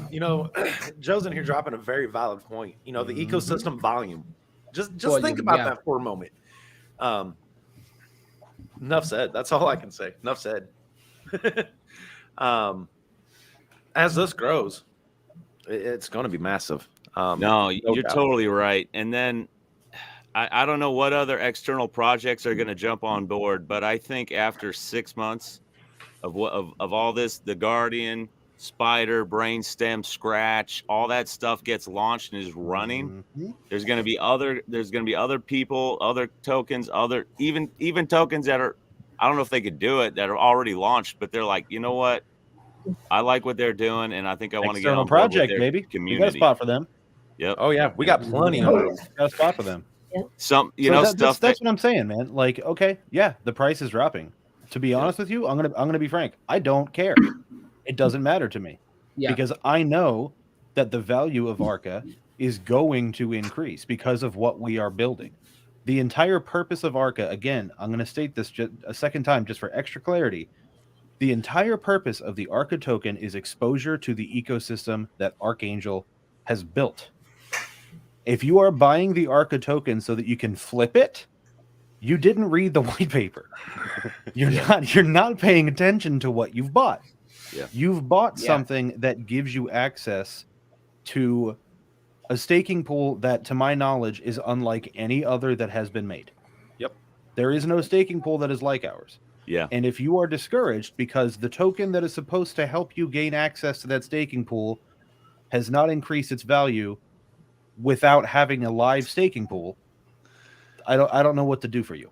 You know, Joe's in here dropping a very valid point. You know, the ecosystem volume. Just think about that for a moment. Enough said. That's all I can say. Enough said. As this grows, it's going to be massive. No, you're totally right. And then I don't know what other external projects are going to jump on board, but I think after 6 months of all this, the Guardian, Spider, Brainstem, Scratch, all that stuff gets launched and is running. There's going to be other people, other tokens, even tokens that are, I don't know if they could do it, that are already launched, but they're like, you know what? I like what they're doing, and I think I want to get on board with their baby. community. We got a spot for them. Yep. Oh yeah, we got plenty of them. Got a spot for them. Stuff. That's what I'm saying, man. Like, okay, yeah, the price is dropping. To be honest with you, I'm gonna be frank. I don't care. It doesn't matter to me because I know that the value of Arca is going to increase because of what we are building. The entire purpose of Arca, again, I'm going to state this just a second time just for extra clarity. The entire purpose of the Arca token is exposure to the ecosystem that Archangel has built. If you are buying the Arca token so that you can flip it, you didn't read the white paper. You're not paying attention to what you've bought. Yeah. You've bought something that gives you access to a staking pool that, to my knowledge, is unlike any other that has been made. Yep. There is no staking pool that is like ours. Yeah. And if you are discouraged because the token that is supposed to help you gain access to that staking pool has not increased its value without having a live staking pool, I don't know what to do for you.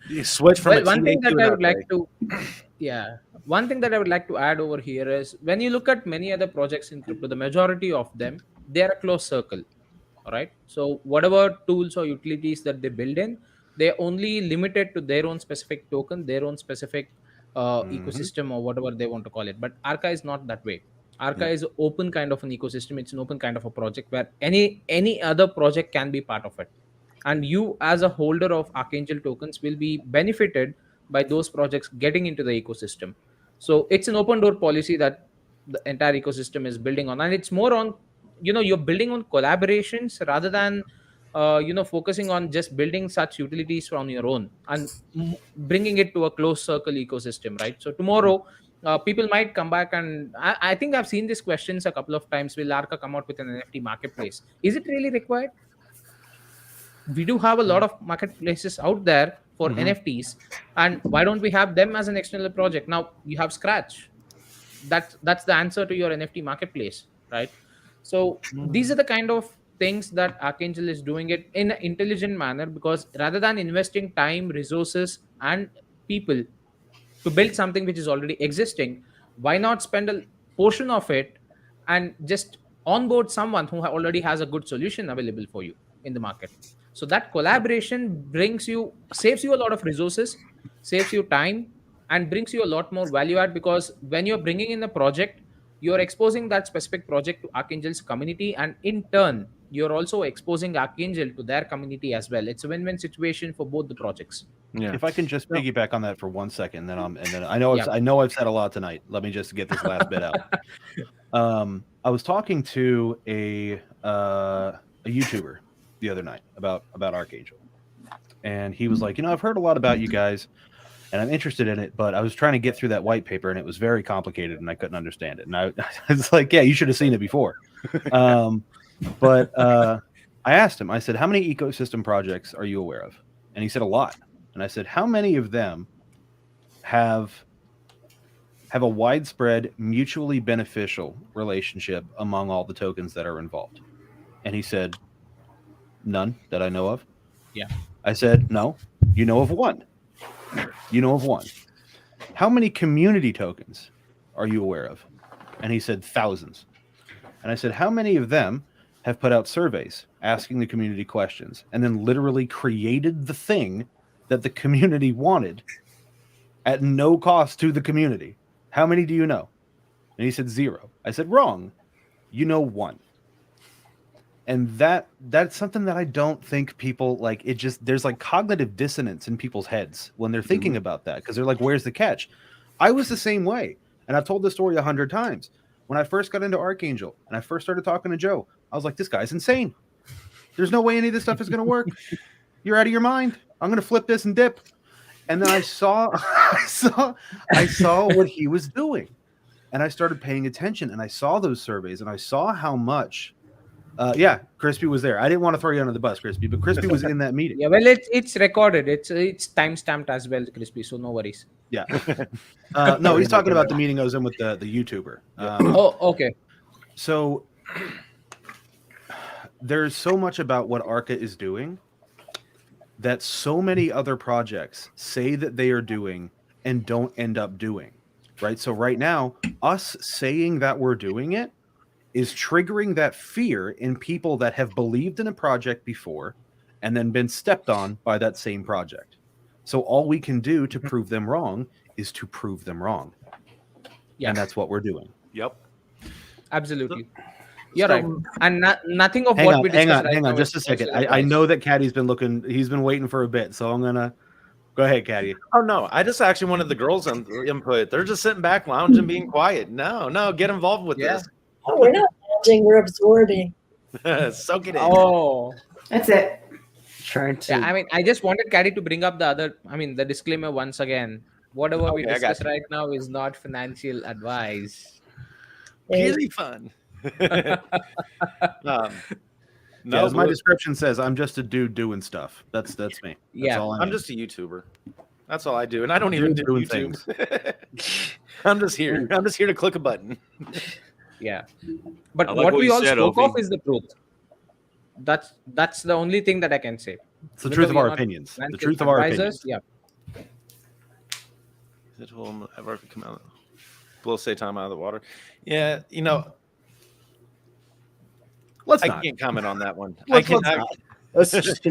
You switch from one thing that I would like to one thing that I would like to add over here is when you look at many other projects in crypto, the majority of them, they are a closed circle. All right. So whatever tools or utilities that they build in, they're only limited to their own specific token, their own specific ecosystem, or whatever they want to call it. But Arca is not that way. Arca is open kind of an ecosystem. It's an open kind of a project where any other project can be part of it. And you as a holder of Archangel tokens will be benefited by those projects getting into the ecosystem. So it's an open door policy that the entire ecosystem is building on. And it's more on, you're building on collaborations rather than, focusing on just building such utilities from your own and bringing it to a closed circle ecosystem, right? So tomorrow, people might come back and I think I've seen these questions a couple of times. Will Arca come out with an NFT marketplace? Is it really required? We do have a lot of marketplaces out there for NFTs, and why don't we have them as an external project? Now you have Scratch. That's the answer to your NFT marketplace, right? So these are the kind of things that Archangel is doing it in an intelligent manner, because rather than investing time, resources, and people to build something which is already existing, why not spend a portion of it and just onboard someone who already has a good solution available for you in the market. So that collaboration saves you a lot of resources, saves you time, and brings you a lot more value add, because when you're bringing in a project, you're exposing that specific project to Archangel's community, and in turn you're also exposing Archangel to their community as well. It's a win-win situation for both the projects. Yeah. If I can just piggyback on that for 1 second, then I know I've said a lot tonight. Let me just get this last bit out. I was talking to a YouTuber the other night about Archangel, and he was like, I've heard a lot about you guys, and I'm interested in it, but I was trying to get through that white paper, and it was very complicated, and I couldn't understand it. And I was like, yeah, you should have seen it before. But I asked him, I said, how many ecosystem projects are you aware of? And he said a lot. And I said, how many of them have a widespread, mutually beneficial relationship among all the tokens that are involved? And he said, none that I know of. Yeah. I said, no, you know of one. You know of one. How many community tokens are you aware of? And he said, thousands. And I said, how many of them have put out surveys asking the community questions and then literally created the thing that the community wanted at no cost to the community? How many do you know? And he said 0. I said, wrong. You know 1. And that's something that I don't think people like. It just, there's like cognitive dissonance in people's heads when they're thinking about that, because they're like, where's the catch? I was the same way. And I've told this story 100 times. When I first got into Archangel and I first started talking to Joe, I was like, this guy's insane. There's no way any of this stuff is going to work. You're out of your mind. I'm going to flip this and dip. And then I saw what he was doing, and I started paying attention, and I saw those surveys, and I saw how much. Yeah, Crispy was there. I didn't want to throw you under the bus, Crispy, but Crispy was in that meeting. Yeah, well, it's recorded. It's time stamped as well, Crispy. So no worries. Yeah. No, he's talking about the meeting I was in with the YouTuber. Oh, okay. So there's so much about what Arca is doing that so many other projects say that they are doing and don't end up doing, right? So right now, us saying that we're doing it is triggering that fear in people that have believed in a project before and then been stepped on by that same project. So all we can do to prove them wrong is to prove them wrong. Yeah. And that's what we're doing. Yep. Absolutely. You're right. And nothing of what we discussed. Hang on, just a second. I know that Caddy's been looking, he's been waiting for a bit, so I'm gonna go ahead, Caddy. Oh no, I just actually wanted the girls' input. They're just sitting back, lounging, being quiet. No, get involved with this. Oh, we're not lounging, we're absorbing. Soak it in. Oh, That's it. Trying to. yeah. I mean, I just wanted Caddy to bring up the disclaimer once again. Whatever we discuss right now is not financial advice. Really fun. No, as my description says, I'm just a dude doing stuff. That's me. That's Yeah. all I'm just a YouTuber. That's all I do, and I don't even do Doing YouTube. I'm just here. I'm just here to click a button. Yeah. But I like what what we you all said, spoke Opie. of is the truth. That's the only thing that I can say. It's the truth of Whether our we are not opinions. The financial truth of our advisors, opinions. Yeah. It will ever come out. Blow Satan out of the water. Yeah, Let's I not. can't comment on that one. Let's cannot. not. Let's just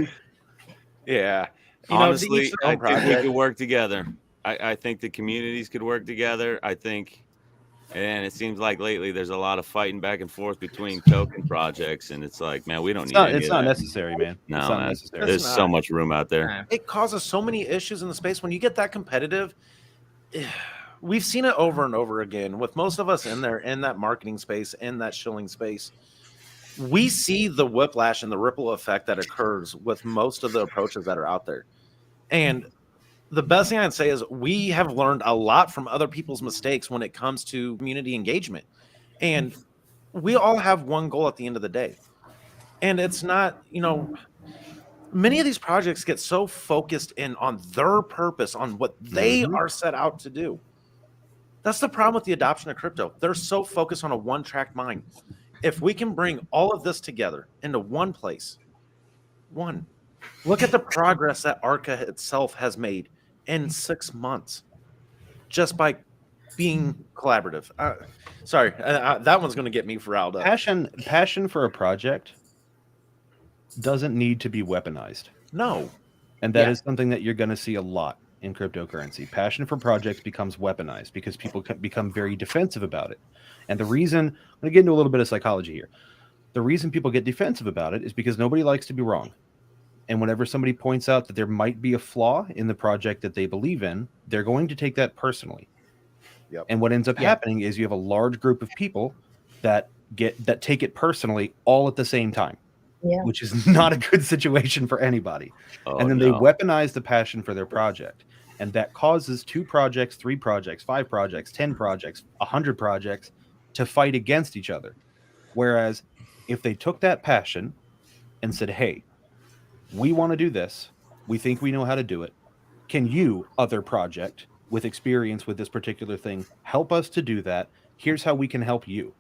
Yeah. Honestly, I think we project. could work together. I think the communities could work together. I think, and it seems like lately there's a lot of fighting back and forth between token projects, and it's like, man, we don't need any It's of not that. necessary, man. No, it's not man. necessary. There's It's so not. much room out there. It causes so many issues in the space when you get that competitive. We've seen it over and over again with most of us in there, in that marketing space, in that shilling space. We see the whiplash and the ripple effect that occurs with most of the approaches that are out there. And the best thing I'd say is we have learned a lot from other people's mistakes when it comes to community engagement. And we all have one goal at the end of the day. And it's not, many of these projects get so focused in on their purpose, on what they are set out to do. That's the problem with the adoption of crypto. They're so focused on a one-track mind. If we can bring all of this together into one place, look at the progress that Arca itself has made in 6 months, just by being collaborative. Sorry, that one's going to get me riled up. Passion for a project doesn't need to be weaponized. No. And that is something that you're going to see a lot in cryptocurrency. Passion for projects becomes weaponized because people become very defensive about it. And the reason, I'm going to get into a little bit of psychology here. The reason people get defensive about it is because nobody likes to be wrong. And whenever somebody points out that there might be a flaw in the project that they believe in, they're going to take that personally. Yep. And what ends up happening is you have a large group of people that take it personally all at the same time. Yeah. Which is not a good situation for anybody. Oh, and then they weaponize the passion for their project. And that causes 2 projects, 3 projects, 5 projects, 10 projects, 100 projects to fight against each other. Whereas if they took that passion and said, hey, we want to do this. We think we know how to do it. Can you, other project with experience with this particular thing, help us to do that? Here's how we can help you.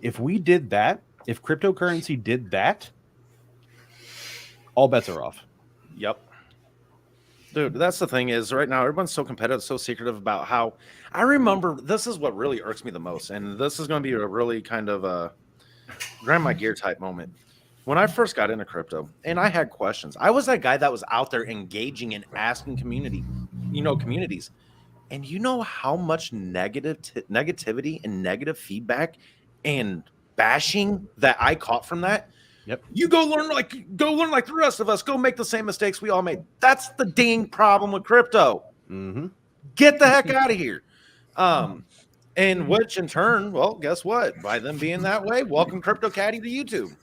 If we did that, if cryptocurrency did that, all bets are off. Yep. Dude, that's the thing is right now, everyone's so competitive, so secretive about how I remember this is what really irks me the most. And this is going to be a really kind of a grind my gear type moment. When I first got into crypto and I had questions, I was that guy that was out there engaging and asking communities. And you know how much negativity and negative feedback and bashing that I caught from that? Yep. You go learn like the rest of us. Go make the same mistakes we all made. That's the dang problem with crypto. Mm-hmm. Get the heck out of here. And which in turn, well, guess what? By them being that way, welcome Crypto Caddy to YouTube.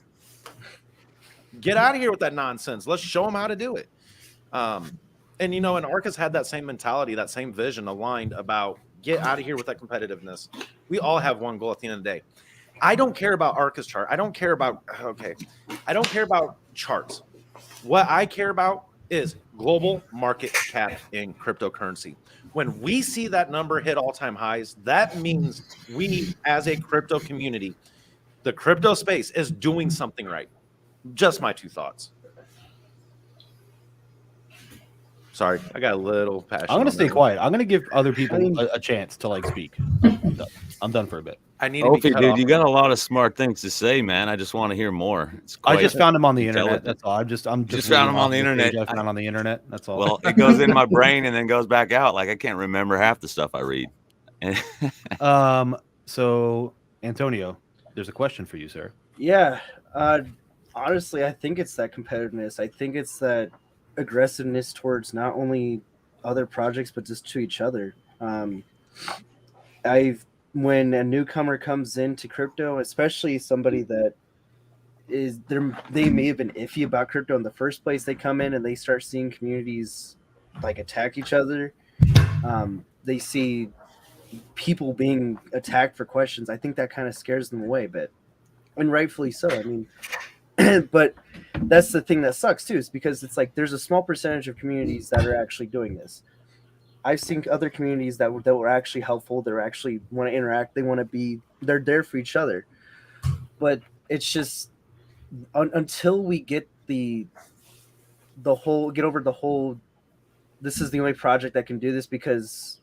Get out of here with that nonsense. Let's show them how to do it. And Arca's had that same mentality, that same vision aligned about get out of here with that competitiveness. We all have one goal at the end of the day. I don't care about Arca's chart. I don't care about charts. What I care about is global market cap in cryptocurrency. When we see that number hit all-time highs, that means we, as a crypto community, the crypto space is doing something right. Just my 2 thoughts. Sorry, I got a little passionate. I'm going to stay quiet. I'm going to give other people a chance to speak. I'm done for a bit. I need to be cut dude, off. you got a lot of smart things to say, man. I just want to hear more. I just found him on the internet. That's all. I'm just found him on the internet. I found on the internet. That's all. Well, it goes in my brain and then goes back out. Like I can't remember half the stuff I read. So Antonio, there's a question for you, sir. Yeah. Honestly, I think it's that competitiveness. I think it's that aggressiveness towards not only other projects but just to each other. When a newcomer comes into crypto, especially somebody that they may have been iffy about crypto in the first place, they come in and they start seeing communities attack each other. They see people being attacked for questions. I think that kind of scares them away a bit, and rightfully so. I mean, but that's the thing that sucks too, is because it's there's a small percentage of communities that are actually doing this. I've seen other communities that were actually helpful. They actually want to interact. They're there for each other. But it's just until we get get over the whole, this is the only project that can do this because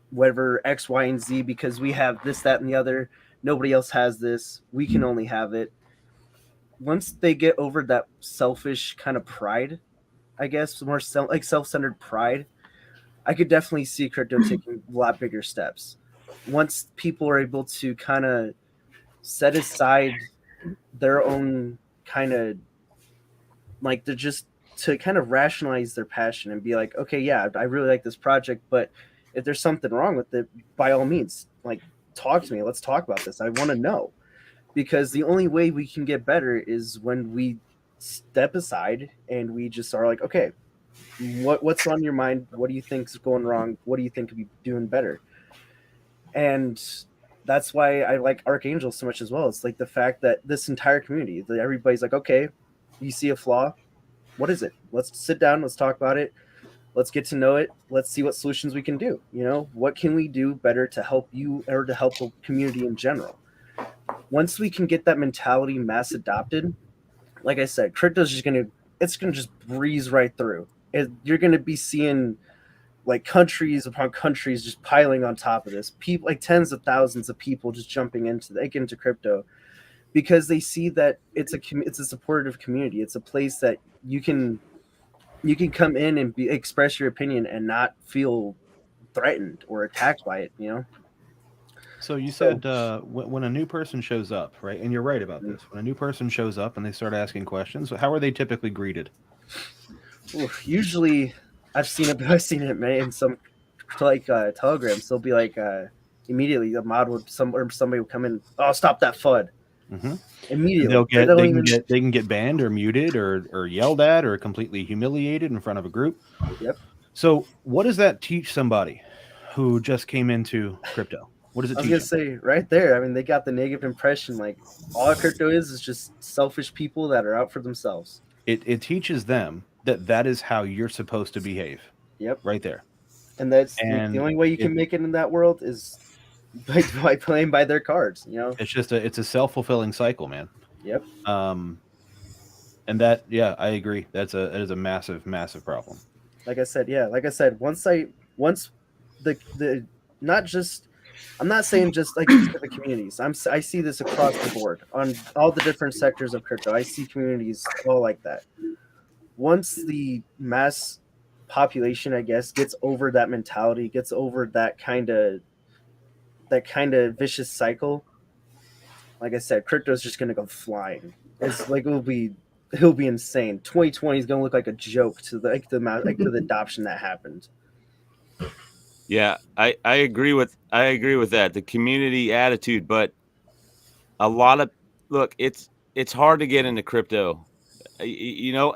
whatever X, Y, and Z, because we have this, that, and the other. Nobody else has this. We can only have it. Once they get over that selfish kind of pride, I guess, more self-centered pride, I could definitely see crypto taking a lot bigger steps. Once people are able to kind of set aside their own kind of they're just to kind of rationalize their passion and be like, okay, yeah, I really like this project, but if there's something wrong with it, by all means, talk to me. Let's talk about this. I want to know, because the only way we can get better is when we step aside and we just are like, okay, what's on your mind? What do you think's going wrong? What do you think could be doing better? And that's why I like Archangel so much as well. It's the fact that this entire community, that everybody's like, okay, you see a flaw, what is it? Let's sit down, let's talk about it, let's get to know it, let's see what solutions we can do. What can we do better to help you or to help the community in general? Once we can get that mentality mass adopted, like I said, crypto's just gonna just breeze right through. You're going to be seeing like countries upon countries just piling on top of this. People, like tens of thousands of people just jumping into crypto because they see that it's a supportive community. It's a place that you can come in and express your opinion and not feel threatened or attacked by it, you know? So you said when a new person shows up, right? And you're right about this. When a new person shows up and they start asking questions, how are they typically greeted? Usually, I've seen it in some like telegrams. They'll be like immediately the mod would somebody would come in. Oh, stop that FUD! Mm-hmm. Immediately, they can get banned or muted or yelled at or completely humiliated in front of a group. Yep. So what does that teach somebody who just came into crypto? What does it teach? I was gonna say right there. I mean, they got the negative impression. Like all crypto is just selfish people that are out for themselves. It teaches them that is how you're supposed to behave. Yep. Right there. And the only way you can make it in that world is by playing by their cards, you know. It's a self-fulfilling cycle, man. Yep. And that, yeah, I agree. That is a massive problem. Like I said, once the not just, I'm not saying just like specific communities. I see this across the board on all the different sectors of crypto. I see communities all like that. Once the mass population, I guess, gets over that mentality, gets over that kind of vicious cycle, like I said, crypto is just gonna go flying. It's like it'll be insane. 2020 is gonna look like a joke to the adoption that happened. Yeah, I agree with that. The community attitude, but a lot of it's hard to get into crypto. You know,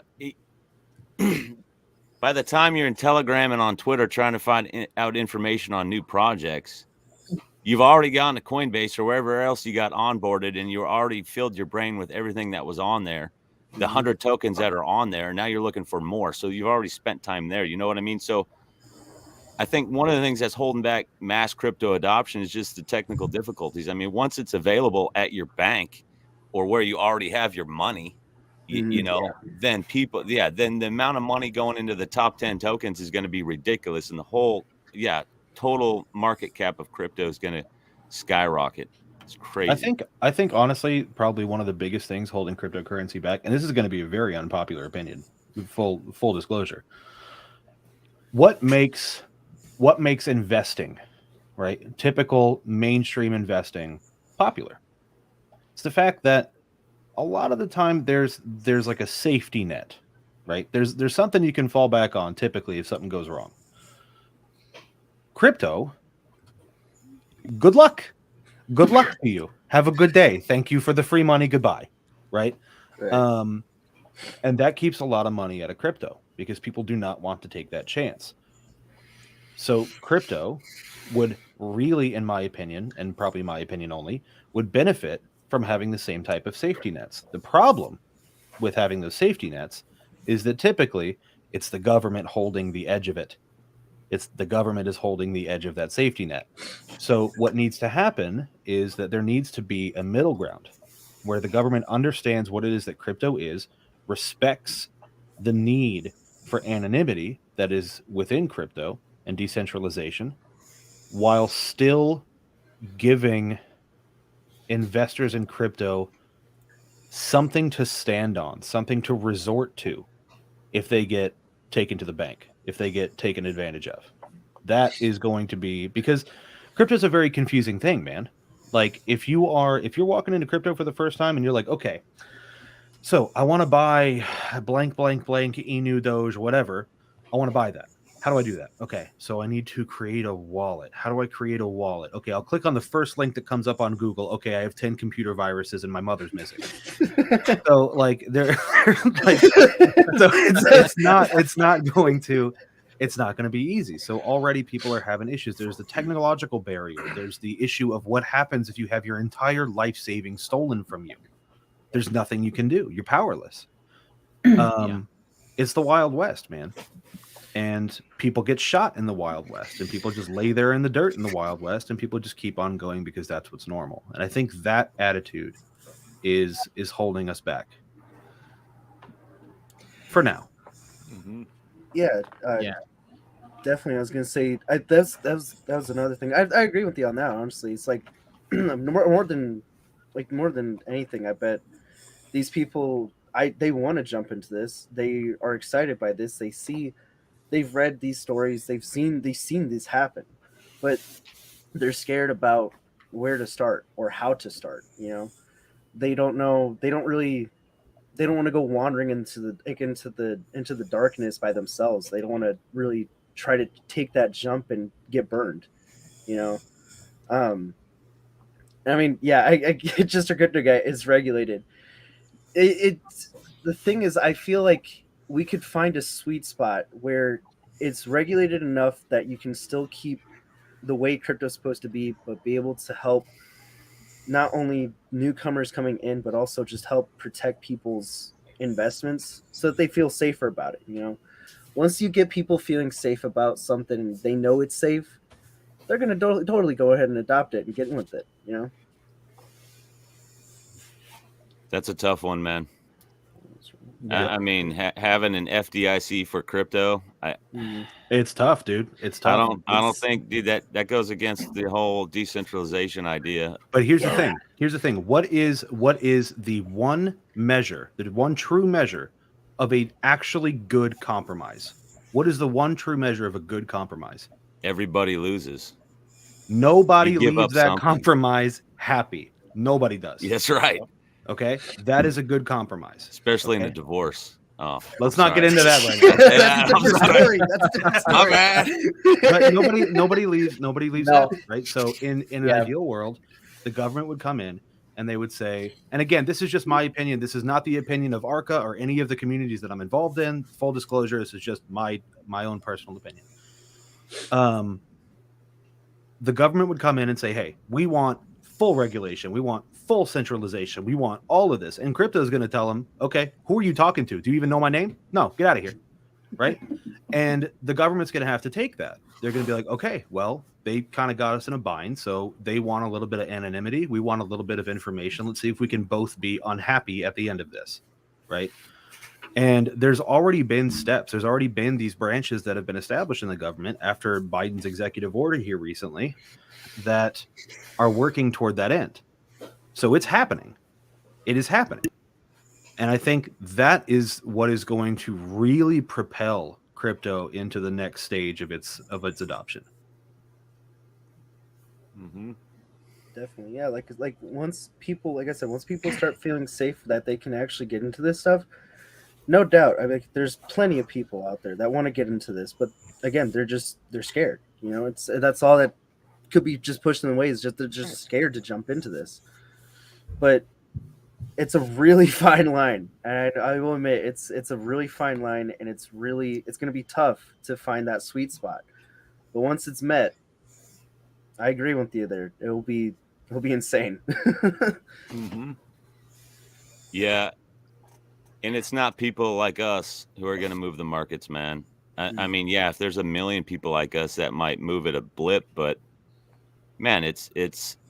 by the time you're in Telegram and on Twitter trying to find out information on new projects, you've already gone to Coinbase or wherever else you got onboarded, and you already filled your brain with everything that was on there, the 100 tokens that are on there. Now you're looking for more, so you've already spent time there. You know what I mean? So I think one of the things that's holding back mass crypto adoption is just the technical difficulties. I mean, once it's available at your bank or where you already have your money, you know, then then the amount of money going into the top 10 tokens is going to be ridiculous. And the whole, total market cap of crypto is going to skyrocket. It's crazy. I think honestly, probably one of the biggest things holding cryptocurrency back, and this is going to be a very unpopular opinion, full disclosure. What makes investing, right? Typical mainstream investing popular. It's the fact that a lot of the time there's like a safety net, right? There's something you can fall back on typically if something goes wrong. Crypto, good luck. Good luck to you. Have a good day. Thank you for the free money. Goodbye. Right? And that keeps a lot of money out of crypto because people do not want to take that chance. So crypto would really, in my opinion, and probably my opinion only, would benefit from having the same type of safety nets. The problem with having those safety nets is that typically it's the government holding the edge of it. It's the government is holding the edge of that safety net. So what needs to happen is that there needs to be a middle ground where the government understands what it is that crypto is, respects the need for anonymity that is within crypto and decentralization, while still giving investors in crypto something to stand on, something to resort to if they get taken to the bank, if they get taken advantage of. That is going to be, because crypto is a very confusing thing, man. Like if you're walking into crypto for the first time and you're like, okay, so I want to buy blank, Inu, Doge, whatever. I want to buy that. How do I do that? Okay, so I need to create a wallet. How do I create a wallet? Okay, I'll click on the first link that comes up on Google. Okay, I have 10 computer viruses and my mother's missing. So like it's not going to be easy. So already people are having issues. There's the technological barrier. There's the issue of what happens if you have your entire life savings stolen from you. There's nothing you can do. You're powerless. It's the Wild West, man. And people get shot in the Wild West, and people just lay there in the dirt in the Wild West, and people just keep on going because that's what's normal. And I think that attitude is holding us back for now. Yeah. definitely. I was gonna say that was another thing. I agree with you on that. Honestly, it's like more than anything. I bet these people they want to jump into this. They are excited by this. They've read these stories. They've seen this happen, but they're scared about where to start or how to start. They don't know. They don't want to go wandering into the darkness by themselves. They don't want to really try to take that jump and get burned. You know, I mean, yeah, I just a crypto guy is regulated. It's the thing is, I feel like we could find a sweet spot where it's regulated enough that you can still keep the way crypto's supposed to be, but be able to help not only newcomers coming in, but also just help protect people's investments so that they feel safer about it. Once you get people feeling safe about something and they know it's safe, they're going to totally go ahead and adopt it and get in with it. That's a tough one, man. Yeah. I mean, having an FDIC for crypto, It's tough, dude. It's tough. I don't think, dude, that goes against the whole decentralization idea. But here's the thing. Here's the thing. What is the one measure, the one true measure of a actually good compromise? What is the one true measure of a good compromise? Everybody loses. Nobody leaves that compromise happy. Nobody does. That's right. Okay, that is a good compromise, especially in a divorce. Oh, let's not get into that right now. That's a different story. That's a different story. But nobody leaves happy, right? So in an ideal world, the government would come in and they would say, and again, this is just my opinion. This is not the opinion of Arca or any of the communities that I'm involved in. Full disclosure, this is just my own personal opinion. The government would come in and say, hey, we want full regulation. We want full centralization. We want all of this. And crypto is going to tell them, okay, who are you talking to? Do you even know my name? No, get out of here. Right. And the government's going to have to take that. They're going to be like, okay, well, they kind of got us in a bind. So they want a little bit of anonymity. We want a little bit of information. Let's see if we can both be unhappy at the end of this. Right. And there's already been steps. There's already been these branches that have been established in the government after Biden's executive order here recently that are working toward that end. So it's happening. It is happening. And I think that is what is going to really propel crypto into the next stage of its adoption. Mm-hmm. Definitely. Yeah. Like once people, like I said, once people start feeling safe that they can actually get into this stuff, no doubt. I mean, there's plenty of people out there that want to get into this, but again, they're scared. That's all that could be just pushed in the way is they're just scared to jump into this. But it's a really fine line, and I will admit it's a really fine line, and it's going to be tough to find that sweet spot. But once it's met, I agree with you there. It'll be insane. Mm-hmm. Yeah, and it's not people like us who are going to move the markets, man. I mean, yeah, if there's a million people like us, that might move it a blip, but man, it's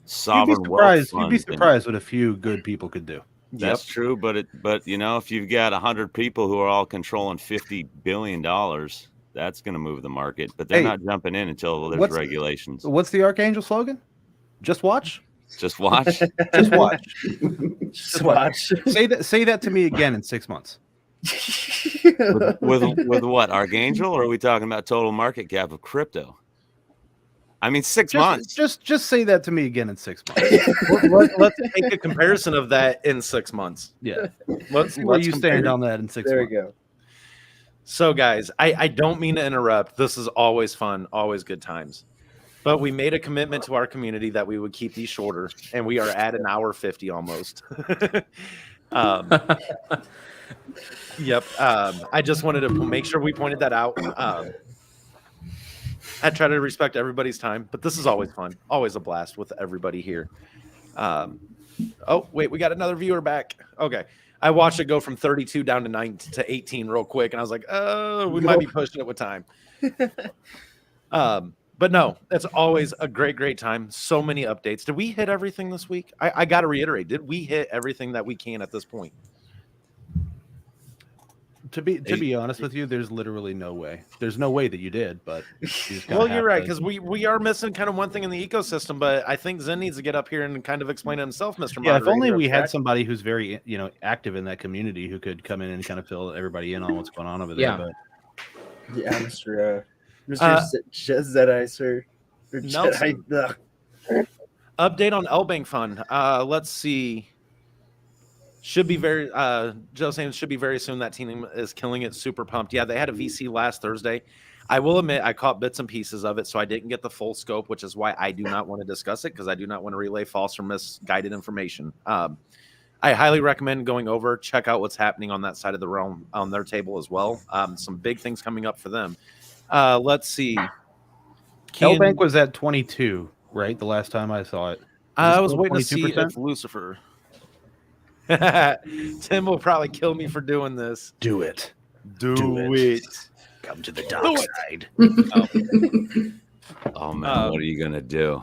sovereign wealth. You'd be surprised what a few good people could do. That's true, but if you've got 100 people who are all controlling $50 billion, that's going to move the market. But they're not jumping in until there's regulations. What's the Archangel slogan? Just watch. Just watch. Just watch. Just watch. Say that to me again in 6 months. with what, Archangel, or are we talking about total market cap of crypto? I mean, 6 months. Just say that to me again in 6 months. Let's take a comparison of that in 6 months. Yeah. Let's see where you stand on that in 6 months. There we go. So, guys, I don't mean to interrupt. This is always fun, always good times. But we made a commitment to our community that we would keep these shorter, and we are at 1:50 almost. Yep. I just wanted to make sure we pointed that out. I try to respect everybody's time, but this is always fun. Always a blast with everybody here. Oh, wait, we got another viewer back. Okay. I watched it go from 32 down to 9 to 18 real quick, and I was like, oh, we might be pushing it with time. But no, it's always a great time. So many updates. Did we hit everything this week? I got to reiterate. Did we hit everything that we can at this point? To be honest with you, there's literally no way. There's no way that you did, but well, you're right, because we are missing kind of one thing in the ecosystem. But I think Zen needs to get up here and kind of explain it himself, Mr. Yeah, if only Moderator, we had correct? somebody who's very active in that community who could come in and kind of fill everybody in on what's going on over there. Yeah. But Yeah, Mr. Jedi, sir. Or Nelson. Jedi, Update on L-Bank Fund. Let's see. Should be very Joe saying should be very soon. That team is killing it. Super pumped. Yeah, they had a VC last Thursday. I will admit I caught bits and pieces of it, so I didn't get the full scope, which is why I do not want to discuss it, because I do not want to relay false or misguided information. I highly recommend going over, check out what's happening on that side of the realm on their table as well. Some big things coming up for them. Let's see. L-Bank was at 22, right? The last time I saw it. I was waiting to 22%? see if Lucifer. Tim will probably kill me for doing this. Do it. Do it. Come to the dark side. Oh man, what are you gonna do?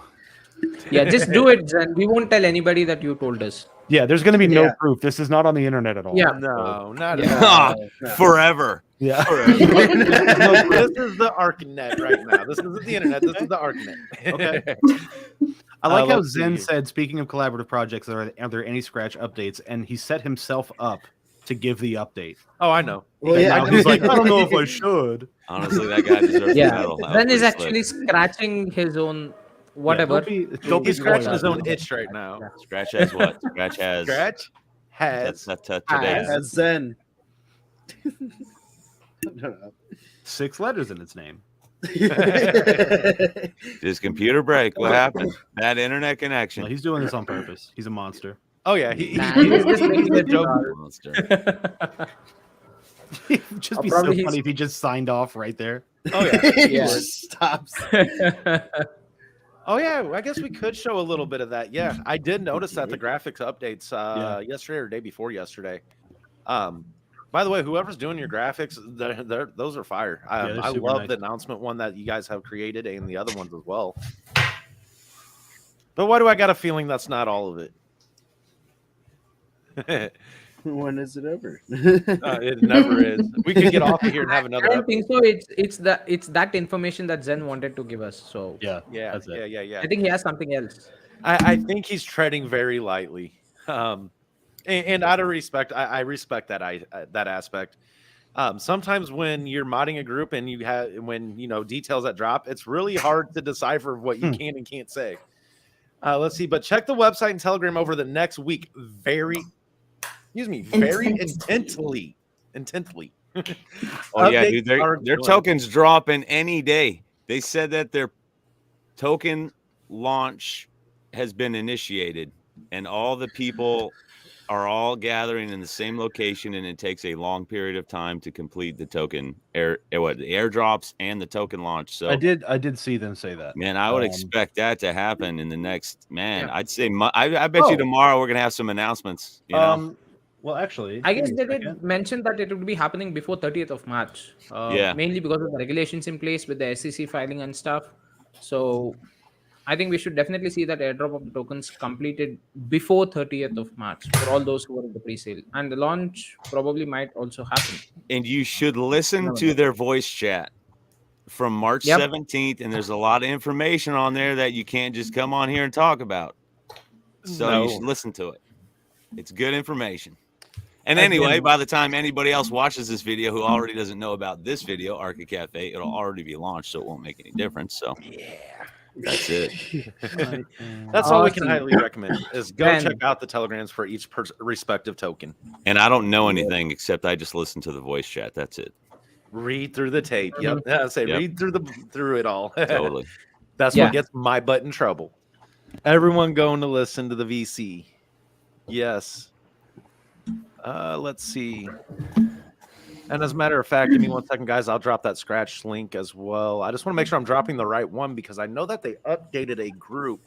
Yeah, just do it, Zen. We won't tell anybody that you told us. Yeah, there's going to be no proof. This is not on the internet at all. Yeah. No, not Yeah. at all. Forever. Yeah. Look, this is the ArcNet right now. This isn't the internet. This is the ArcNet. Okay. I like how let's see Zen here. said, speaking of collaborative projects, are there any Scratch updates? And he set himself up to give the update. Oh, I know. Well, And yeah. now he's like, I don't know if I should. Honestly, that guy deserves a Yeah. medal. That was Zen is pretty actually slick. scratching his own whatever. Don't be He's scratching going his out own there. itch right now. Scratch has what? Scratch has. Scratch has. Today. As Zen. I don't know. 6 letters in its name. His computer break. What happened? Bad internet No, connection. he's doing this on purpose. He's a monster. Oh yeah, he Nah, he's just making a joke. Monster. It would just be so Probably he's- funny if he just signed off right there. Oh yeah. He Yeah. just stops. Oh yeah. I guess we could show a little bit of that. Yeah, I did notice that the graphics updates yesterday or day before yesterday. By the way, whoever's doing your graphics, those are fire. they're I super love nice. the announcement one that you guys have created and the other ones as well. But why do I got a feeling that's not all of it? When is it ever? It never is. We could get off of here and have I another. don't think so. It's that information that Zen wanted to give us. So Yeah. Yeah, That's it. yeah. I think he has something else. I think he's treading very lightly. And out of respect, I respect that aspect. Sometimes when you're modding a group and when details that drop, it's really hard to decipher what you can and can't say. Let's see, but check the website and Telegram over the next week very intently. Oh yeah, Updates dude. are Their good. tokens dropping any day. They said that their token launch has been initiated, and all the people are all gathering in the same location, and it takes a long period of time to complete the token the airdrops and the token launch. So I did see them say that. man, I would Um, expect that to happen in the next Yeah. I'd say I bet you Oh. tomorrow we're gonna have some announcements. You know, Well, actually, I guess give they me a did second. mention that it would be happening before 30th of March. Yeah. Mainly because of the regulations in place with the SEC filing and stuff. So I think we should definitely see that airdrop of the tokens completed before 30th of March for all those who are in the pre-sale. And the launch probably might also happen. and you should listen No, to no. their voice chat from March Yep. 17th, and there's a lot of information on there that you can't just come on here and talk about. So No. you should listen to it. It's good information. And Again- anyway, by the time anybody else watches this video who already doesn't know about this video, Archa Cafe, it'll already be launched, so it won't make any difference. So that's it. That's all we can Awesome. highly recommend is go Ben. check out the telegrams for each respective token. And I don't know anything except I just listen to the voice chat. That's it. Read through the tape. Yep. Yeah, say Yep. read through it all. Totally. That's Yeah. what gets my butt in trouble. Everyone going to listen to the VC. Yes. Let's see. And as a matter of fact, give me 1 second, guys. I'll drop that Scratch link as well. I just want to make sure I'm dropping the right one because I know that they updated a group.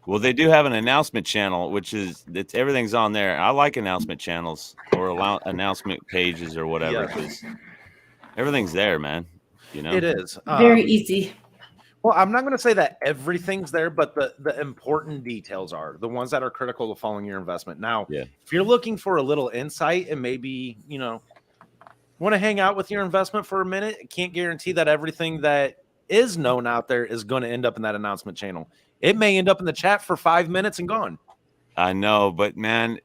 Well, they do have an announcement channel, which is everything's on there. I like announcement channels or announcement pages or whatever. Yeah. 'Cause everything's there, man. You know, It is. Very easy. Well, I'm not going to say that everything's there, but the important details are the ones that are critical to following your investment. Now, Yeah. if you're looking for a little insight and maybe, Want to hang out with your investment for a minute? Can't guarantee that everything that is known out there is going to end up in that announcement channel. It may end up in the chat for 5 minutes and gone. I know, but man,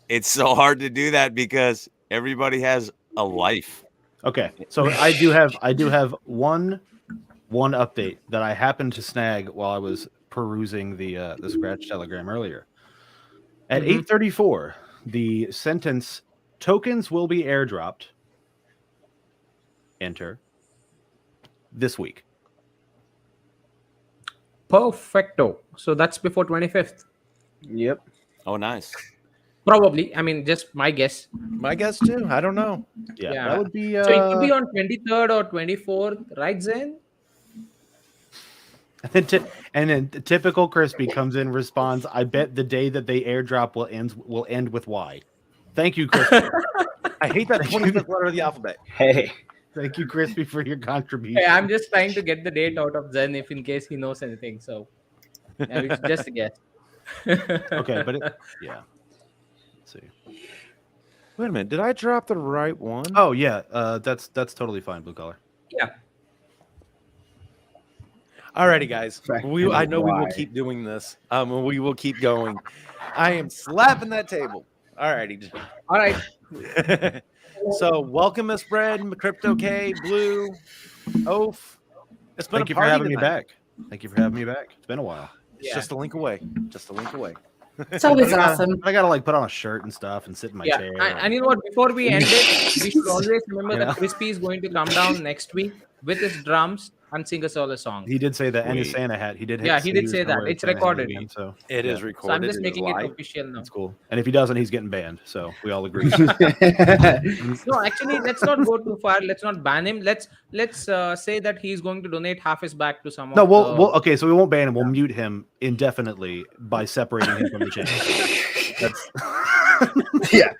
it's so hard to do that because everybody has a life. Okay, so I do have one update that I happened to snag while I was perusing the Scratch Telegram earlier. At 8:34, the sentence "tokens will be airdropped" enter this week. Perfecto. So that's before 25th. Yep. Oh, nice. Probably. I mean, just my guess. My guess too. I don't know. Yeah, that would be. So it could be on 23rd or 24th, right, Zen? And then typical Crispy comes in, responds, "I bet the day that they airdrop will end with Y." Thank you, Crispy. I hate that 25th letter of the alphabet. Hey. Thank you, Crispy, for your contribution. Hey, I'm just trying to get the date out of Zen if in case he knows anything. So it's just a guess. Okay, but yeah. Let's see. Wait a minute. Did I drop the right one? Oh yeah, that's totally fine, Blue Collar. Yeah. Alrighty, guys. I know we will keep doing this. We will keep going. I am slapping that table. Alrighty. All right. So welcome, Miss Bread, Crypto K, Blue, Oaf. It's been Thank a you for party having me tonight. back. Thank you for having me back. It's been a while. It's just a link away. Just a link away. It's always awesome. I gotta like put on a shirt and stuff and sit in my chair. And you know what? Before we end it, we should always remember that Crispy is going to come down next week with his drums and sing a solo song. He did say that, and his Santa hat. He did. Yeah, he did say that. It's recorded. So it is recorded. So I'm just making it official now. That's cool. And if he doesn't, he's getting banned. So we all agree. No, actually, let's not go too far. Let's not ban him. Let's say that he's going to donate half his back to someone. No, we'll okay. So we won't ban him. We'll mute him indefinitely by separating him from the channel. That's Yeah.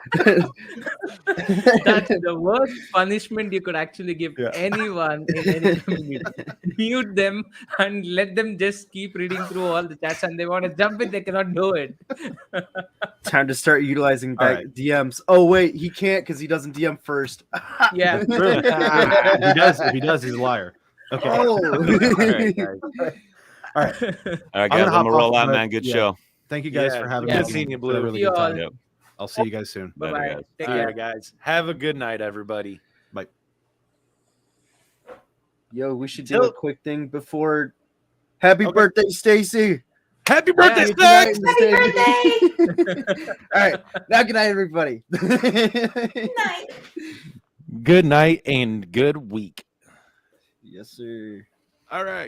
That's the worst punishment you could actually give anyone in any community. Mute them and let them just keep reading through all the chats, and they want to jump in, they cannot do it. Time to start utilizing back DMs. Oh wait, he can't because he doesn't DM first. Yeah. Really? If he does, he's a liar. Okay. Oh. All right, guys. All right, guys. I'm gonna roll out, man. Good show. Thank you guys for having me. Good seeing you, Blue. Really See good y'all. time. Yep. I'll see you guys soon. Bye-bye. Take All care. right, guys. Have a good night, everybody. Bye. Yo, we should do a quick thing before. Happy birthday, Stacy! Happy birthday, Good night, Stacy! Happy birthday! All right, now good night, everybody. Good night. Good night and good week. Yes, sir. All right.